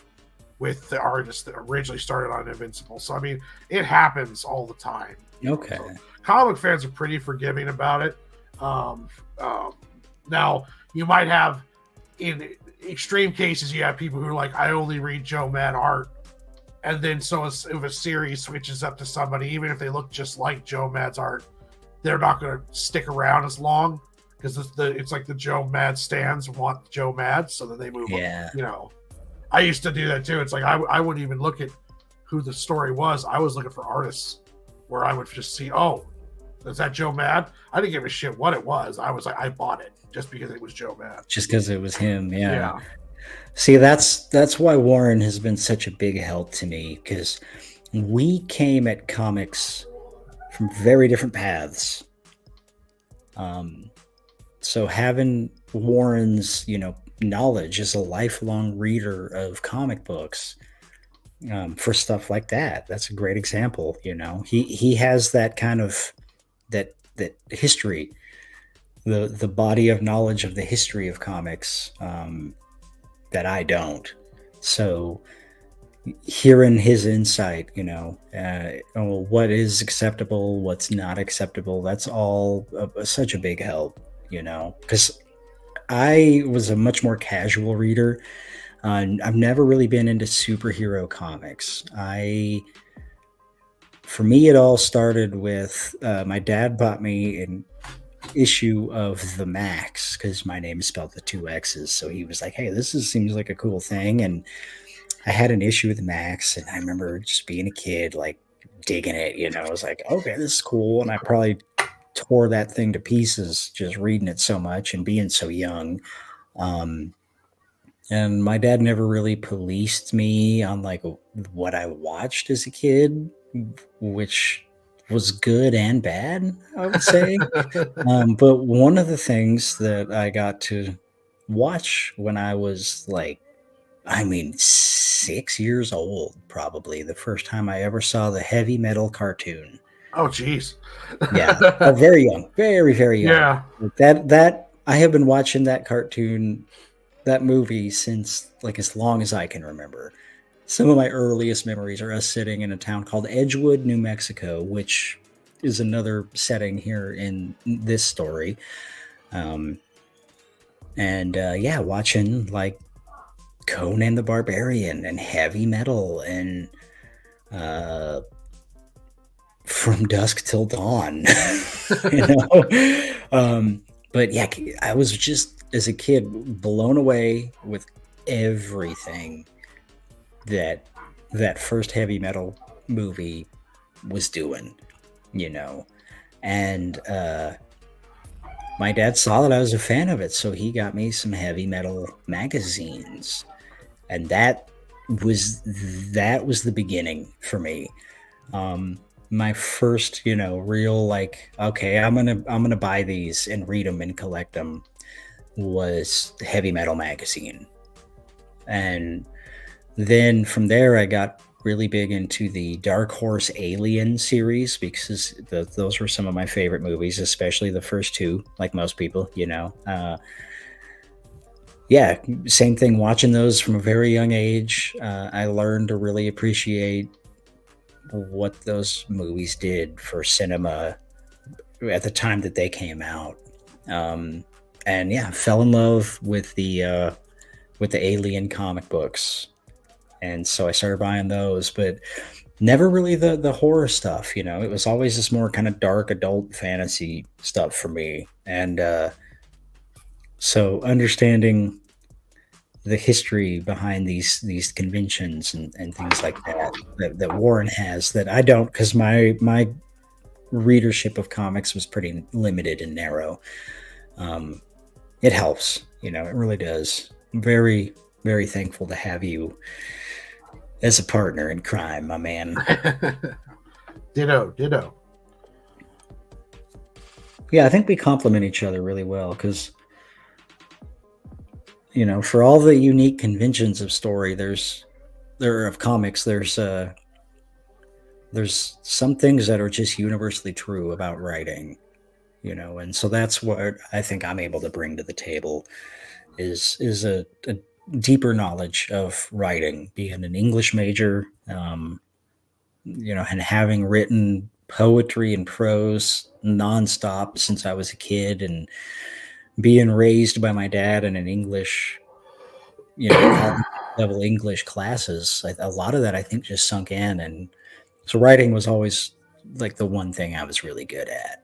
with the artist that originally started on Invincible. So I mean, it happens all the time. Okay. So, comic fans are pretty forgiving about it. Now you might have, in extreme cases, you have people who are like, I only read Joe Mad art, and then so if a series switches up to somebody, even if they look just like Joe Mad's art, they're not going to stick around as long because it's like the Joe Mad stands want Joe Mad, so then they move. Yeah. I used to do that too. It's like I wouldn't even look at who the story was. I was looking for artists where I would just see, oh, is that Joe Mad? I didn't give a shit what it was. I was like, I bought it just because it was Joe Mad. Just because it was him, yeah. See, that's why Warren has been such a big help to me, because we came at comics from very different paths. So having Warren's, knowledge as a lifelong reader of comic books for stuff like that. That's a great example. You know, he has that kind of that history, the body of knowledge of the history of comics, that I don't. So hearing his insight, what is acceptable, what's not acceptable, that's all such a big help, because I was a much more casual reader. I've never really been into superhero comics. For me, it all started with my dad bought me an issue of the Maxx because my name is spelled with two X's. So he was like, "Hey, seems like a cool thing." And I had an issue with the Maxx, and I remember just being a kid, like digging it. I was like, "Okay, this is cool," and I probably tore that thing to pieces just reading it so much and being so young. Um, and my dad never really policed me on like what I watched as a kid, which was good and bad, I would say. But one of the things that I got to watch when I was like, 6 years old, probably the first time I ever saw the Heavy Metal cartoon. Oh, jeez. Yeah, very young, very very young. Yeah. That I have been watching that cartoon, that movie, since like as long as I can remember. Some of my earliest memories are us sitting in a town called Edgewood, New Mexico, which is another setting here in this story. Yeah, watching like Conan the Barbarian and Heavy Metal and From Dusk Till Dawn. you but yeah, I was just as a kid blown away with everything that first Heavy Metal movie was doing, and my dad saw that I was a fan of it, so he got me some Heavy Metal magazines, and that was the beginning for me. My first, real like, okay, I'm gonna buy these and read them and collect them, was the Heavy Metal magazine. And then from there I got really big into the Dark Horse Alien series, because those were some of my favorite movies, especially the first two, like most people. Yeah, same thing, watching those from a very young age. I learned to really appreciate what those movies did for cinema at the time that they came out. And yeah, fell in love with the Alien comic books, and so I started buying those, but never really the horror stuff. It was always this more kind of dark adult fantasy stuff for me. And so understanding the history behind these conventions and things like that Warren has, that I don't, because my readership of comics was pretty limited and narrow. It helps, it really does. I'm very, very thankful to have you as a partner in crime, my man. Ditto. Yeah, I think we complement each other really well, because for all the unique conventions of story, of comics, there's some things that are just universally true about writing, and so that's what I think I'm able to bring to the table, is a deeper knowledge of writing, being an English major, and having written poetry and prose nonstop since I was a kid, and being raised by my dad in an English, level English classes. A lot of that, I think, just sunk in. And so writing was always like the one thing I was really good at.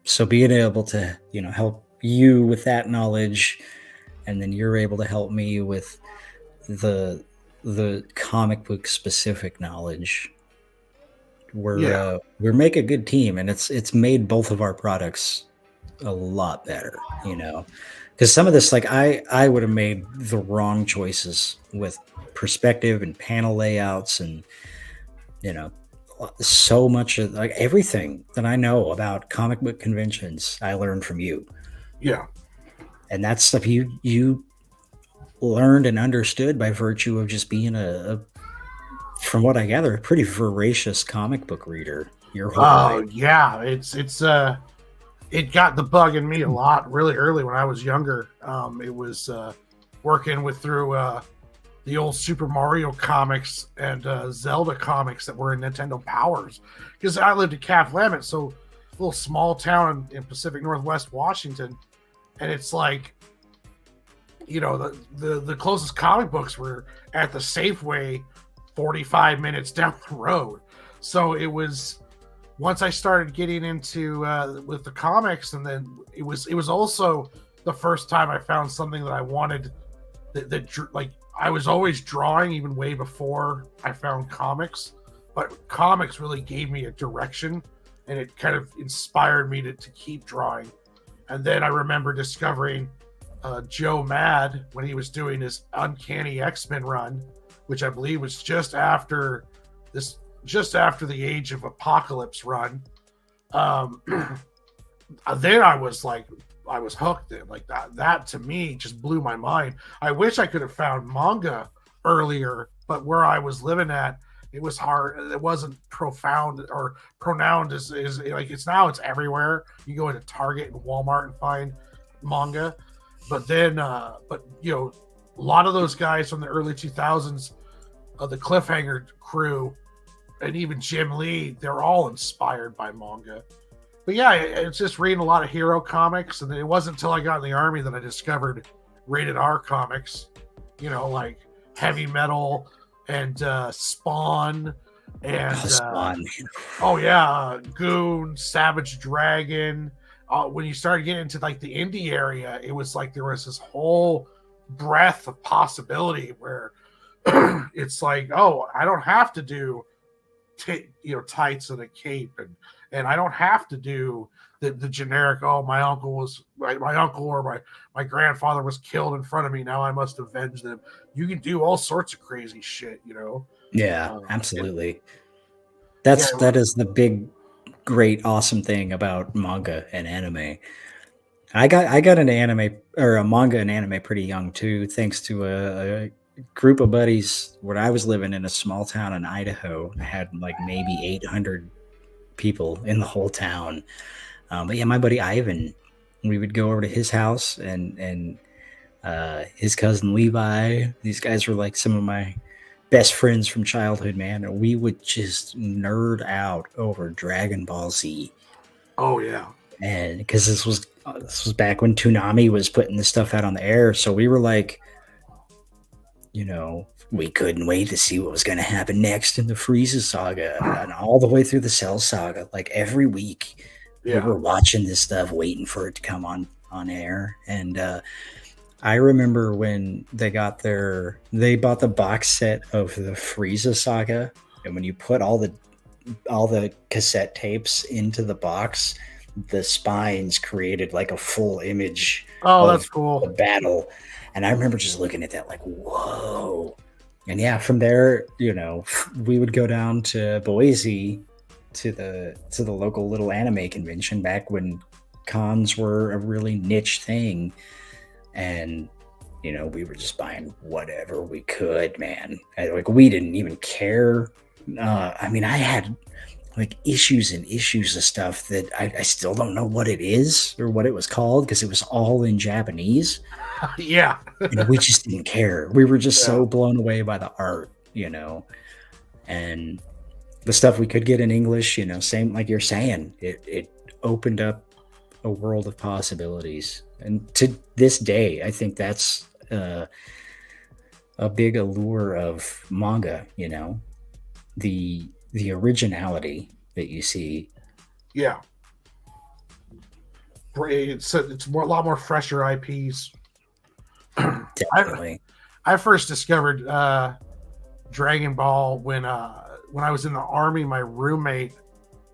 So being able to, help you with that knowledge, and then you're able to help me with the comic book specific knowledge, we're make a good team, and it's made both of our products a lot better, because some of this, like, I would have made the wrong choices with perspective and panel layouts, and so much of like everything that I know about comic book conventions I learned from you. Yeah. And that's stuff you learned and understood by virtue of just being from what I gather, a pretty voracious comic book reader your whole Oh life. yeah, it got the bug in me a lot really early when I was younger. It was working with through the old Super Mario comics and Zelda comics that were in Nintendo Powers, because I lived in Calf Lament, so a little small town in Pacific Northwest Washington, and it's like, the closest comic books were at the Safeway 45 minutes down the road. So it was, once I started getting into with the comics, and then it was also the first time I found something that I wanted, that like, I was always drawing even way before I found comics, but comics really gave me a direction, and it kind of inspired me to keep drawing. And then I remember discovering Joe Mad when he was doing his Uncanny X-Men run, which I believe was just after the Age of Apocalypse run. Then I was hooked. Like that to me just blew my mind. I wish I could have found manga earlier, but where I was living at, it was hard. It wasn't profound or pronounced as like it's now. It's everywhere. You go into Target and Walmart and find manga. But then, a lot of those guys from the early 2000s, the Cliffhanger crew, and even Jim Lee, they're all inspired by manga. But yeah, it's just reading a lot of hero comics, and it wasn't until I got in the Army that I discovered rated R comics, like Heavy Metal and Spawn and Spawn. Goon, Savage Dragon. When you started getting into like the indie area, it was like there was this whole breadth of possibility where it's like, oh, I don't have to do tights and a cape, and I don't have to do the generic, oh, my uncle or my grandfather was killed in front of me, now I must avenge them. You can do all sorts of crazy shit. Yeah, absolutely. That is the big, great, awesome thing about manga and anime. I got into anime or manga and anime pretty young too, thanks to a group of buddies where I was living in a small town in Idaho. I had like maybe 800 people in the whole town. But yeah, my buddy Ivan, we would go over to his house, and his cousin Levi. These guys were like some of my best friends from childhood, man. And we would just nerd out over Dragon Ball Z. Oh yeah, and because this was back when Toonami was putting this stuff out on the air, so we were like, we couldn't wait to see what was going to happen next in the Frieza saga and all the way through the Cell saga. Like every week, we were watching this stuff, waiting for it to come on air. And I remember when they bought the box set of the Frieza saga, and when you put all the cassette tapes into the box, the spines created like a full image. Oh, that's cool. The battle. And I remember just looking at that like, whoa. And yeah, from there, we would go down to Boise to the local little anime convention back when cons were a really niche thing. And, we were just buying whatever we could, man. We didn't even care. I had like issues and issues of stuff that I still don't know what it is or what it was called, because it was all in Japanese. Yeah. And we just didn't care. We were just so blown away by the art, and the stuff we could get in English, same like you're saying, it opened up a world of possibilities. And to this day, I think that's a big allure of manga, the originality that you see. Yeah. It's a lot more fresher IPs. Definitely. I first discovered Dragon Ball when I was in the Army. My roommate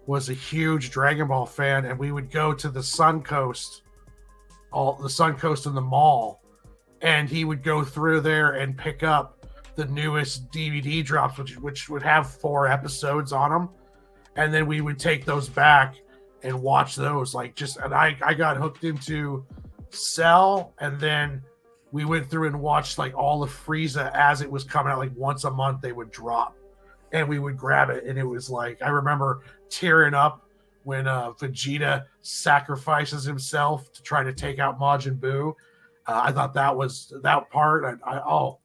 was a huge Dragon Ball fan, and we would go to the Sun Coast in the mall, and he would go through there and pick up the newest DVD drops, which would have 4 episodes on them, and then we would take those back and watch those. And I got hooked into Cell, and then we went through and watched like all of Frieza as it was coming out. Like once a month they would drop, and we would grab it, and it was like I remember tearing up when Vegeta sacrifices himself to try to take out Majin Buu. I thought that was that part. All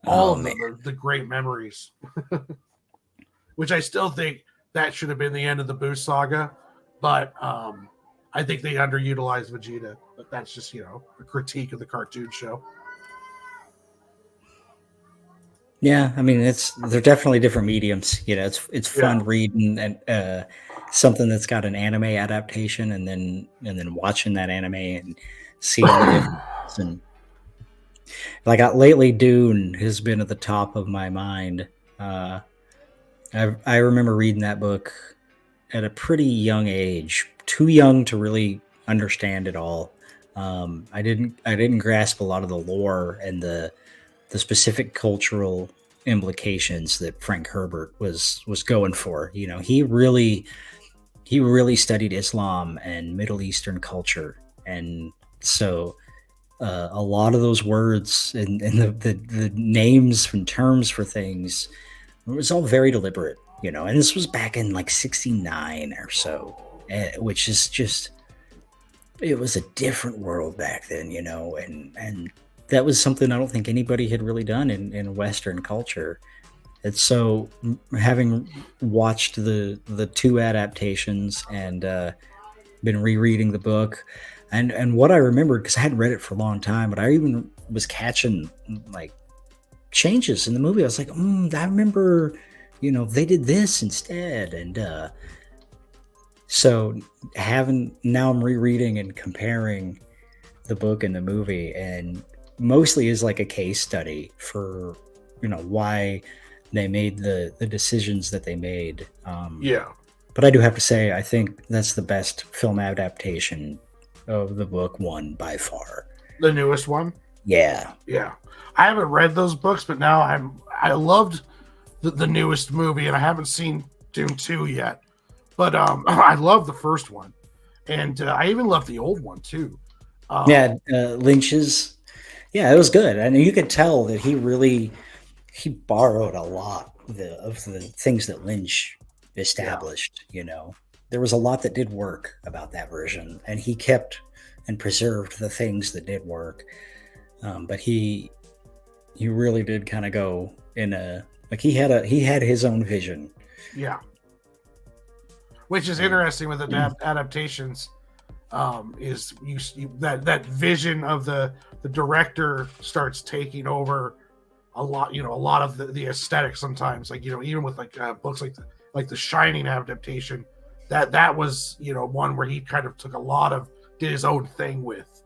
Oh of man. them are the great memories, which I still think that should have been the end of the Buu saga, but I think they underutilized Vegeta. But that's just a critique of the cartoon show. Yeah, I mean they're definitely different mediums. It's fun Yeah. reading and something that's got an anime adaptation, and then watching that anime and seeing the difference. And like lately, Dune has been at the top of my mind. I remember reading that book at a pretty young age, too young to really understand it all. I didn't grasp a lot of the lore and the specific cultural implications that Frank Herbert was going for. He really studied Islam and Middle Eastern culture, and so a lot of those words and the names and terms for things, it was all very deliberate. And this was back in like '69 or so, which is just, it was a different world back then, and that was something I don't think anybody had really done in Western culture. And so, having watched the two adaptations and been rereading the book, and what I remembered, because I hadn't read it for a long time, but I even was catching like changes in the movie. I was like, I remember, they did this instead, and so now I'm rereading and comparing the book and the movie, and mostly is like a case study for why they made the decisions that they made. Yeah. But I do have to say, I think that's the best film adaptation of the book one by far. The newest one. Yeah. I haven't read those books, but now I loved the newest movie, and I haven't seen Dune 2 yet. But I love the first one, and I even love the old one too. Lynch's. Yeah, it was good, and you could tell that he borrowed a lot of the things that Lynch established. There was a lot that did work about that version, and he kept and preserved the things that did work. But he really did kind of go in he had his own vision. Yeah, which is interesting with adaptations. Is that vision of the director starts taking over a lot, a lot of the aesthetic sometimes, like even with like books like the Shining adaptation, that was one where he kind of took a lot of, did his own thing with,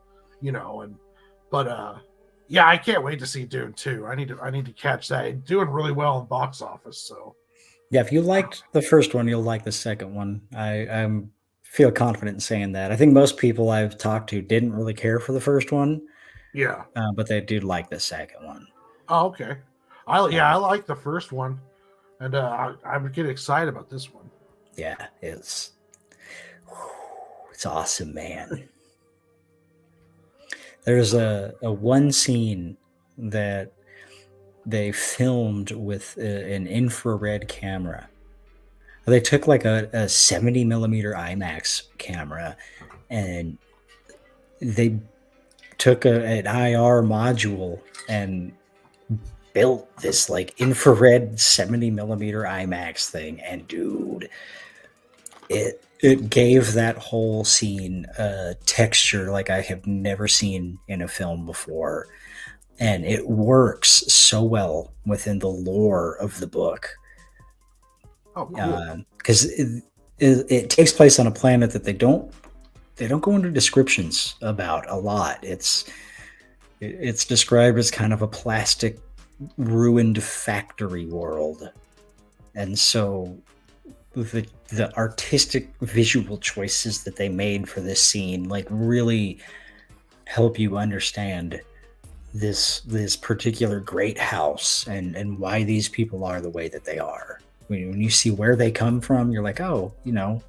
yeah, I can't wait to see Dune 2. I need to catch that. It's doing really well in box office, so yeah, if you liked the first one, you'll like the second one. I feel confident in saying that. I think most people I've talked to didn't really care for the first one. Yeah. But they do like the second one. Oh, okay. I like the first one, and I'm getting excited about this one. Yeah, it's awesome, man. There's a one scene that they filmed with an infrared camera. They took like a 70 millimeter IMAX camera, and they took an IR module and built this like infrared 70 millimeter IMAX thing. And dude, it gave that whole scene a texture like I have never seen in a film before. And it works so well within the lore of the book. Oh, cool. Because it takes place on a planet that they don't go into descriptions about a lot. It's described as kind of a plastic ruined factory world, and so the artistic visual choices that they made for this scene like really help you understand this particular great house and why these people are the way that they are. When you see where they come from, you're like, oh,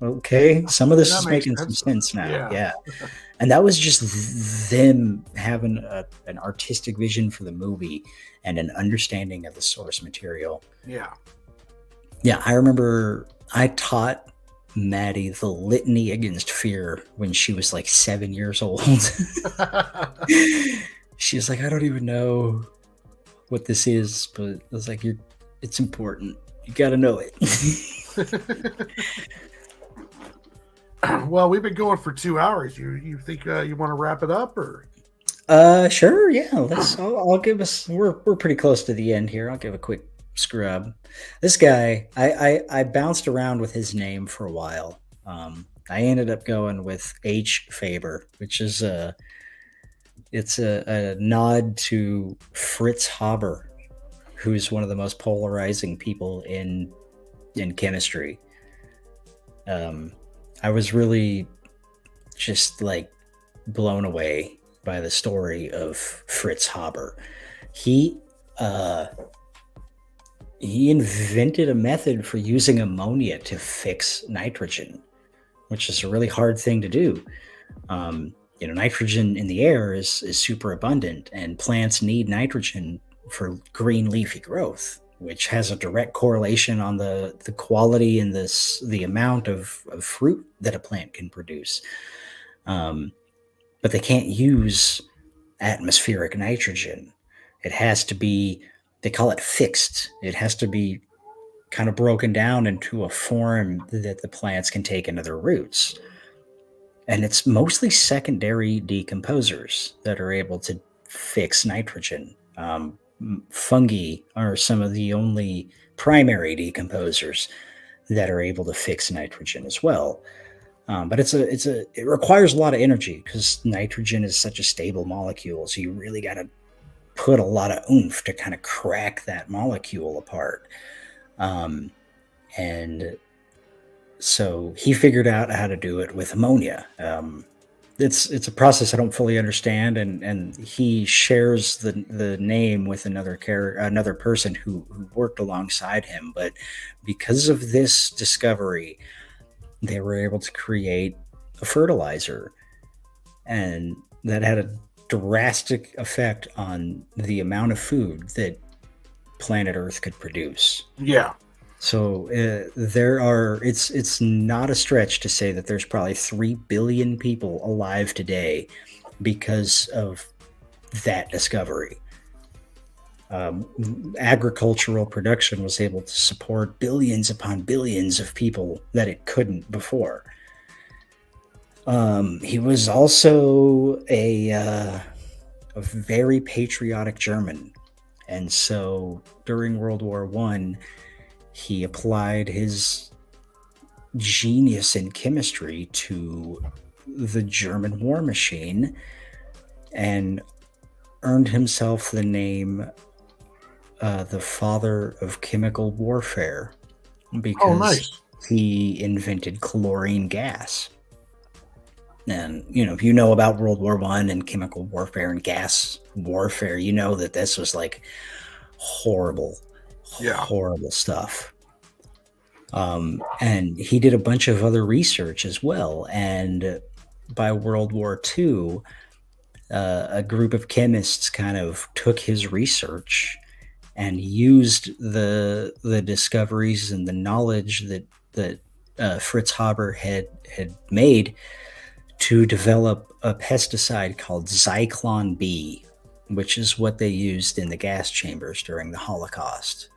okay, some of this is making some sense now. Yeah. And that was just them having an artistic vision for the movie and an understanding of the source material. Yeah. Yeah, I remember I taught Maddie the litany against fear when she was like 7 years old. She was like, I don't even know what this is, but I was like, it's important. You got to know it. Well, we've been going for 2 hours. You think you want to wrap it up, or? Sure, yeah. I'll give us. We're pretty close to the end here. I'll give a quick scrub. This guy, I bounced around with his name for a while. I ended up going with H. Faber, which is it's a nod to Fritz Haber, who's one of the most polarizing people in chemistry. I was really just like blown away by the story of Fritz Haber. He invented a method for using ammonia to fix nitrogen, which is a really hard thing to do. Nitrogen in the air is super abundant, and plants need nitrogen for green leafy growth, which has a direct correlation on the quality and the amount of fruit that a plant can produce. But they can't use atmospheric nitrogen. It has to be, they call it fixed. It has to be kind of broken down into a form that the plants can take into their roots. And it's mostly secondary decomposers that are able to fix nitrogen. Fungi are some of the only primary decomposers that are able to fix nitrogen as well. But it requires a lot of energy because nitrogen is such a stable molecule. So you really got to put a lot of oomph to kind of crack that molecule apart. And so he figured out how to do it with ammonia. It's a process I don't fully understand, and he shares the name with another person who worked alongside him. But because of this discovery, they were able to create a fertilizer, and that had a drastic effect on the amount of food that planet Earth could produce. Yeah. So it's not a stretch to say that there's probably 3 billion people alive today because of that discovery. Agricultural production was able to support billions upon billions of people that it couldn't before. He was also a very patriotic German, and so during World War I, he applied his genius in chemistry to the German war machine and earned himself the name the father of chemical warfare because he invented chlorine gas. And, if you know about World War I and chemical warfare and gas warfare, you know that this was like horrible stuff. And he did a bunch of other research as well. And by World War II, a group of chemists kind of took his research and used the discoveries and the knowledge that Fritz Haber had made to develop a pesticide called Zyklon B, which is what they used in the gas chambers during the Holocaust.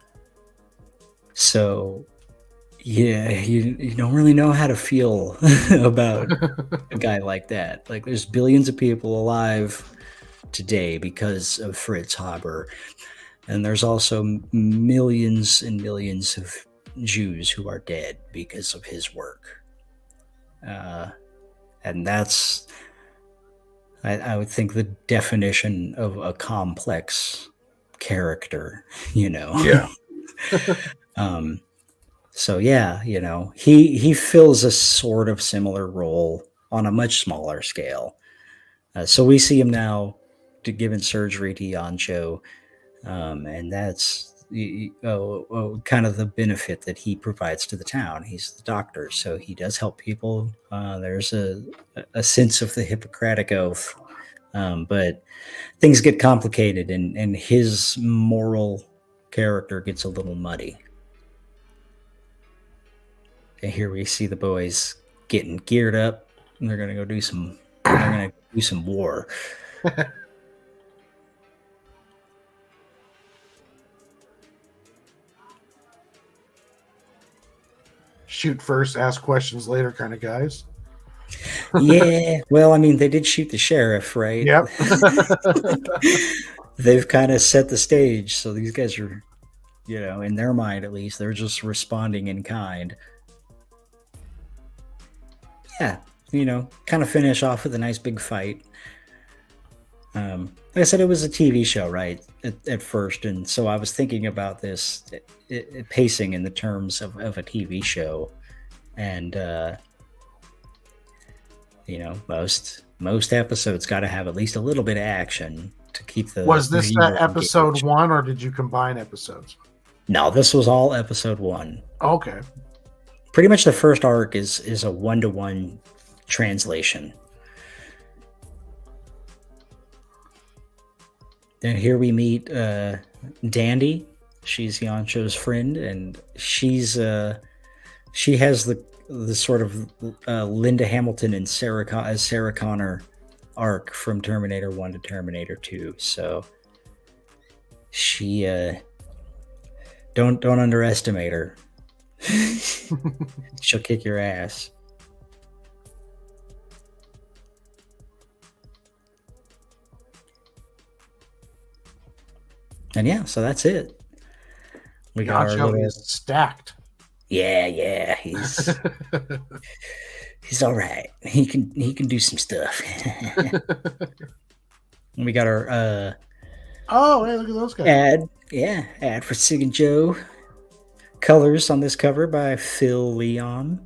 So, yeah, you don't really know how to feel about a guy like that. Like, there's billions of people alive today because of Fritz Haber, and there's also millions and millions of Jews who are dead because of his work. And that's, I would think, the definition of a complex character, Yeah. So yeah, he fills a sort of similar role on a much smaller scale. So we see him now giving surgery to Yancho, and that's kind of the benefit that he provides to the town. He's the doctor, so he does help people. There's a sense of the Hippocratic Oath, but things get complicated, and his moral character gets a little muddy. And here we see the boys getting geared up, and they're gonna go do some. They're gonna do some war. Shoot first, ask questions later, kind of guys. Yeah, well, I mean, they did shoot the sheriff, right? Yep. They've kind of set the stage, so these guys are, in their mind at least, they're just responding in kind. Yeah, kind of finish off with a nice big fight. Like I said, it was a TV show, right, at first, and so I was thinking about this pacing in the terms of a TV show, and most episodes got to have at least a little bit of action to keep the. Was this viewer episode engaged. 1, or did you combine episodes? No, this was all episode 1. Okay. Pretty much the first arc is a 1-to-1 translation. And here we meet Dandy. She's Yancho's friend, and she has the sort of Linda Hamilton and Sarah Connor arc from Terminator 1 to Terminator 2. So she don't underestimate her. She'll kick your ass. And yeah, so that's it. We got our little... is stacked. Yeah, he's all right. He can do some stuff. We got our oh, hey, look at those guys. Ad for Sig and Joe. Colors on this cover by Phil Leon.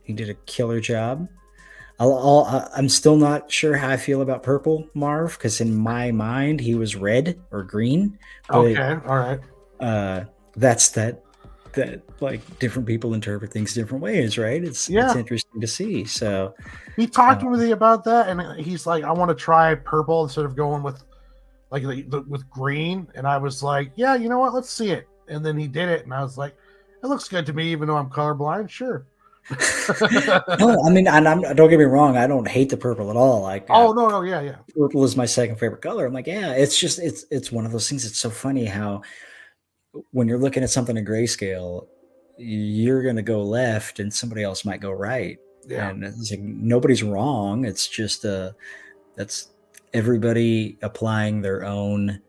He did a killer job. I'm still not sure how I feel about purple Marv, because in my mind he was red or green. Okay, all right. That's that like different people interpret things different ways, right? It's interesting to see. So he talked with me about that, and he's like, I want to try purple instead of going with with green. And I was like, yeah, you know what? Let's see it. And then he did it, and I was like, it looks good to me, even though I'm colorblind. Sure. No, I mean, don't get me wrong, I don't hate the purple at all. Like, no, yeah. Purple is my second favorite color. I'm like, yeah, it's just it's one of those things. It's so funny how when you're looking at something in grayscale, you're gonna go left, and somebody else might go right. Yeah. And it's like nobody's wrong. It's just that's everybody applying their own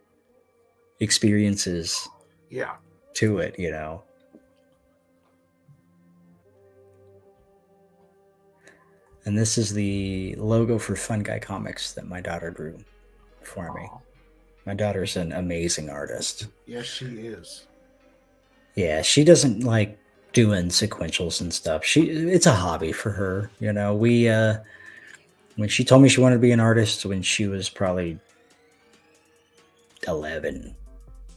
experiences. Yeah. To it, And this is the logo for Fun Guy Comics that my daughter drew for me. My daughter's an amazing artist. Yes, she is. Yeah, she doesn't like doing sequentials and stuff. It's a hobby for her. We when she told me she wanted to be an artist when she was probably 11.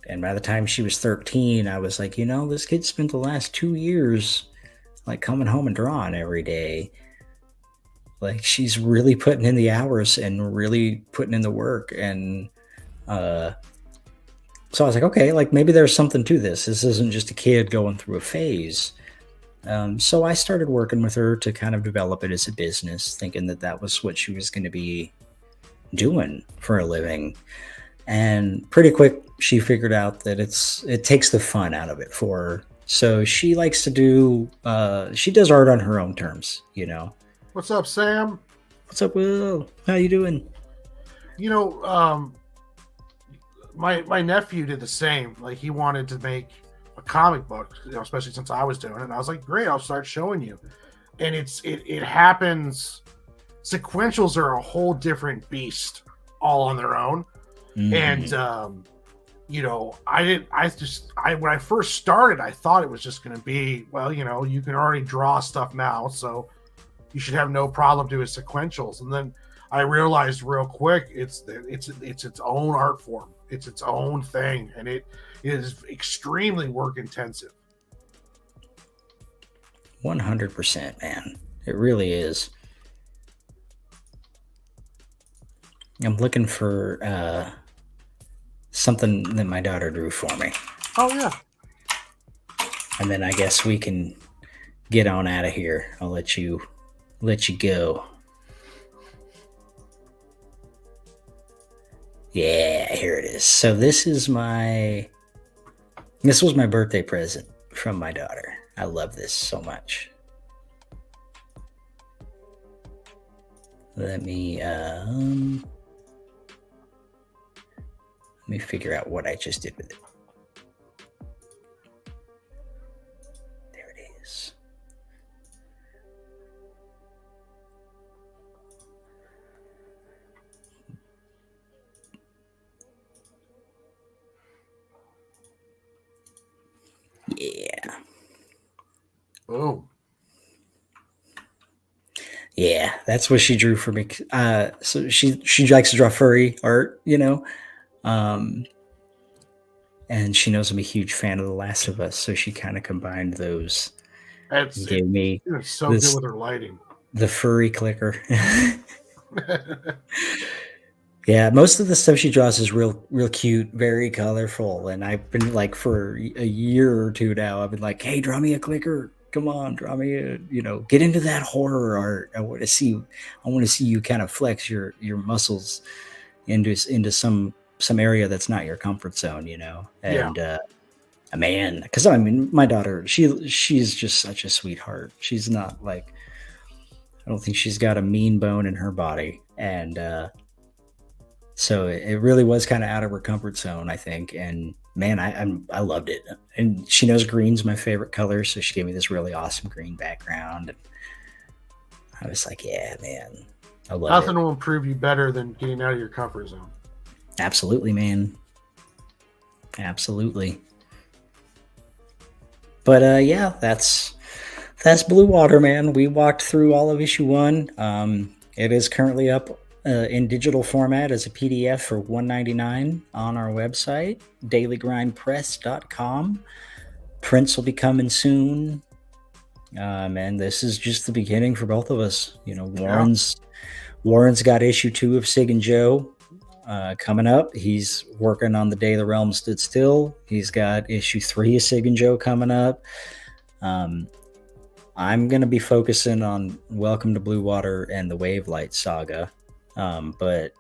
And by the time she was 13, I was like, this kid spent the last 2 years like coming home and drawing every day. Like, she's really putting in the hours and really putting in the work. And so I was like, okay, like maybe there's something to this. This isn't just a kid going through a phase. So I started working with her to kind of develop it as a business, thinking that was what she was going to be doing for a living. And pretty quick, she figured out that it takes the fun out of it for her. So she likes to do, she does art on her own terms, What's up, Sam? What's up, Will? How you doing? My nephew did the same. Like, he wanted to make a comic book, especially since I was doing it. And I was like, great, I'll start showing you. And it happens. Sequentials are a whole different beast all on their own. Mm-hmm. And, when I first started, I thought it was just going to be, well, you can already draw stuff now. So you should have no problem doing sequentials. And then I realized real quick, it's its own art form. It's its own thing. And it is extremely work intensive. 100%, man. It really is. I'm looking for something that my daughter drew for me. Oh, yeah. And then I guess we can get on out of here. I'll let you go. Yeah, here it is. So this was my birthday present from my daughter. I love this so much. Let me figure out what I just did with it. There it is. Yeah. Oh. Yeah, that's what she drew for me. So she likes to draw furry art, and she knows I'm a huge fan of The Last of Us, so she kind of combined those. Gave me it's so good with her lighting. The furry clicker. Yeah, most of the stuff she draws is real cute, very colorful, and I've been like for a year or two now. I've been like, "Hey, draw me a clicker. Come on, draw me a, get into that horror art. I want to see you kind of flex your muscles into some area that's not your comfort zone, And man, because I mean, my daughter, she's just such a sweetheart. She's not like, I don't think she's got a mean bone in her body, and so it really was kind of out of her comfort zone, I think. And man, I loved it. And she knows green's my favorite color, so she gave me this really awesome green background. And I was like, yeah, man, I love it. Nothing will improve you better than getting out of your comfort zone. Absolutely, man. Absolutely. But yeah, that's Bluewater, man. We walked through all of issue 1. It is currently up in digital format as a PDF for $1.99 on our website, dailygrindpress.com. Prints will be coming soon. And this is just the beginning for both of us. Warren's got issue 2 of Sig and Jo coming up. He's working on The Day the Realm Stood Still. He's got issue 3 of Sig and Jo coming up. I'm going to be focusing on Welcome to Bluewater and the Wavelight saga. But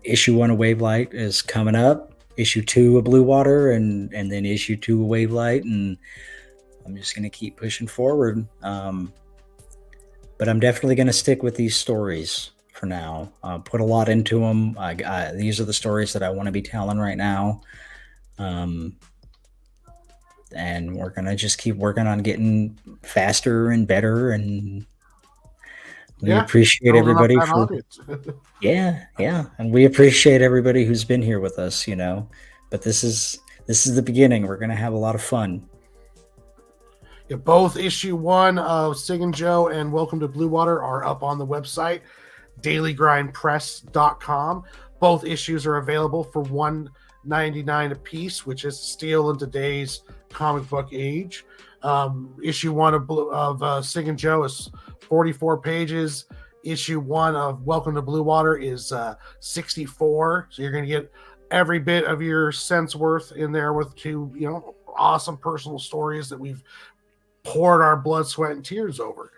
issue 1 of Wavelight is coming up, issue 2 of Bluewater, and then issue 2 of Wavelight, and I'm just going to keep pushing forward. But I'm definitely going to stick with these stories for now. Put a lot into them. These are the stories that I want to be telling right now. And we're going to just keep working on getting faster and better, and we appreciate everybody for yeah, and we appreciate everybody who's been here with us, But this is the beginning. We're gonna have a lot of fun. Yeah, both issue 1 of Sig and Jo and Welcome to Bluewater are up on the website, dailygrindpress.com. Both issues are available for $1.99 a piece, which is steal in today's comic book age. Issue 1 of Sig and Jo is 44 pages. Issue 1 of Welcome to Bluewater is 64. So you're going to get every bit of your cents worth in there with 2, awesome personal stories that we've poured our blood, sweat, and tears over.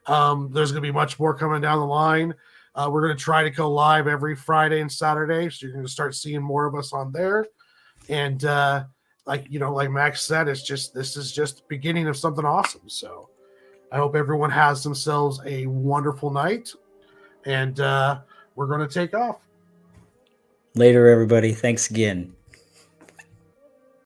There's going to be much more coming down the line. We're going to try to go live every Friday and Saturday. So you're going to start seeing more of us on there. And like Max said, this is just the beginning of something awesome. So I hope everyone has themselves a wonderful night, and we're going to take off. Later, everybody. Thanks again.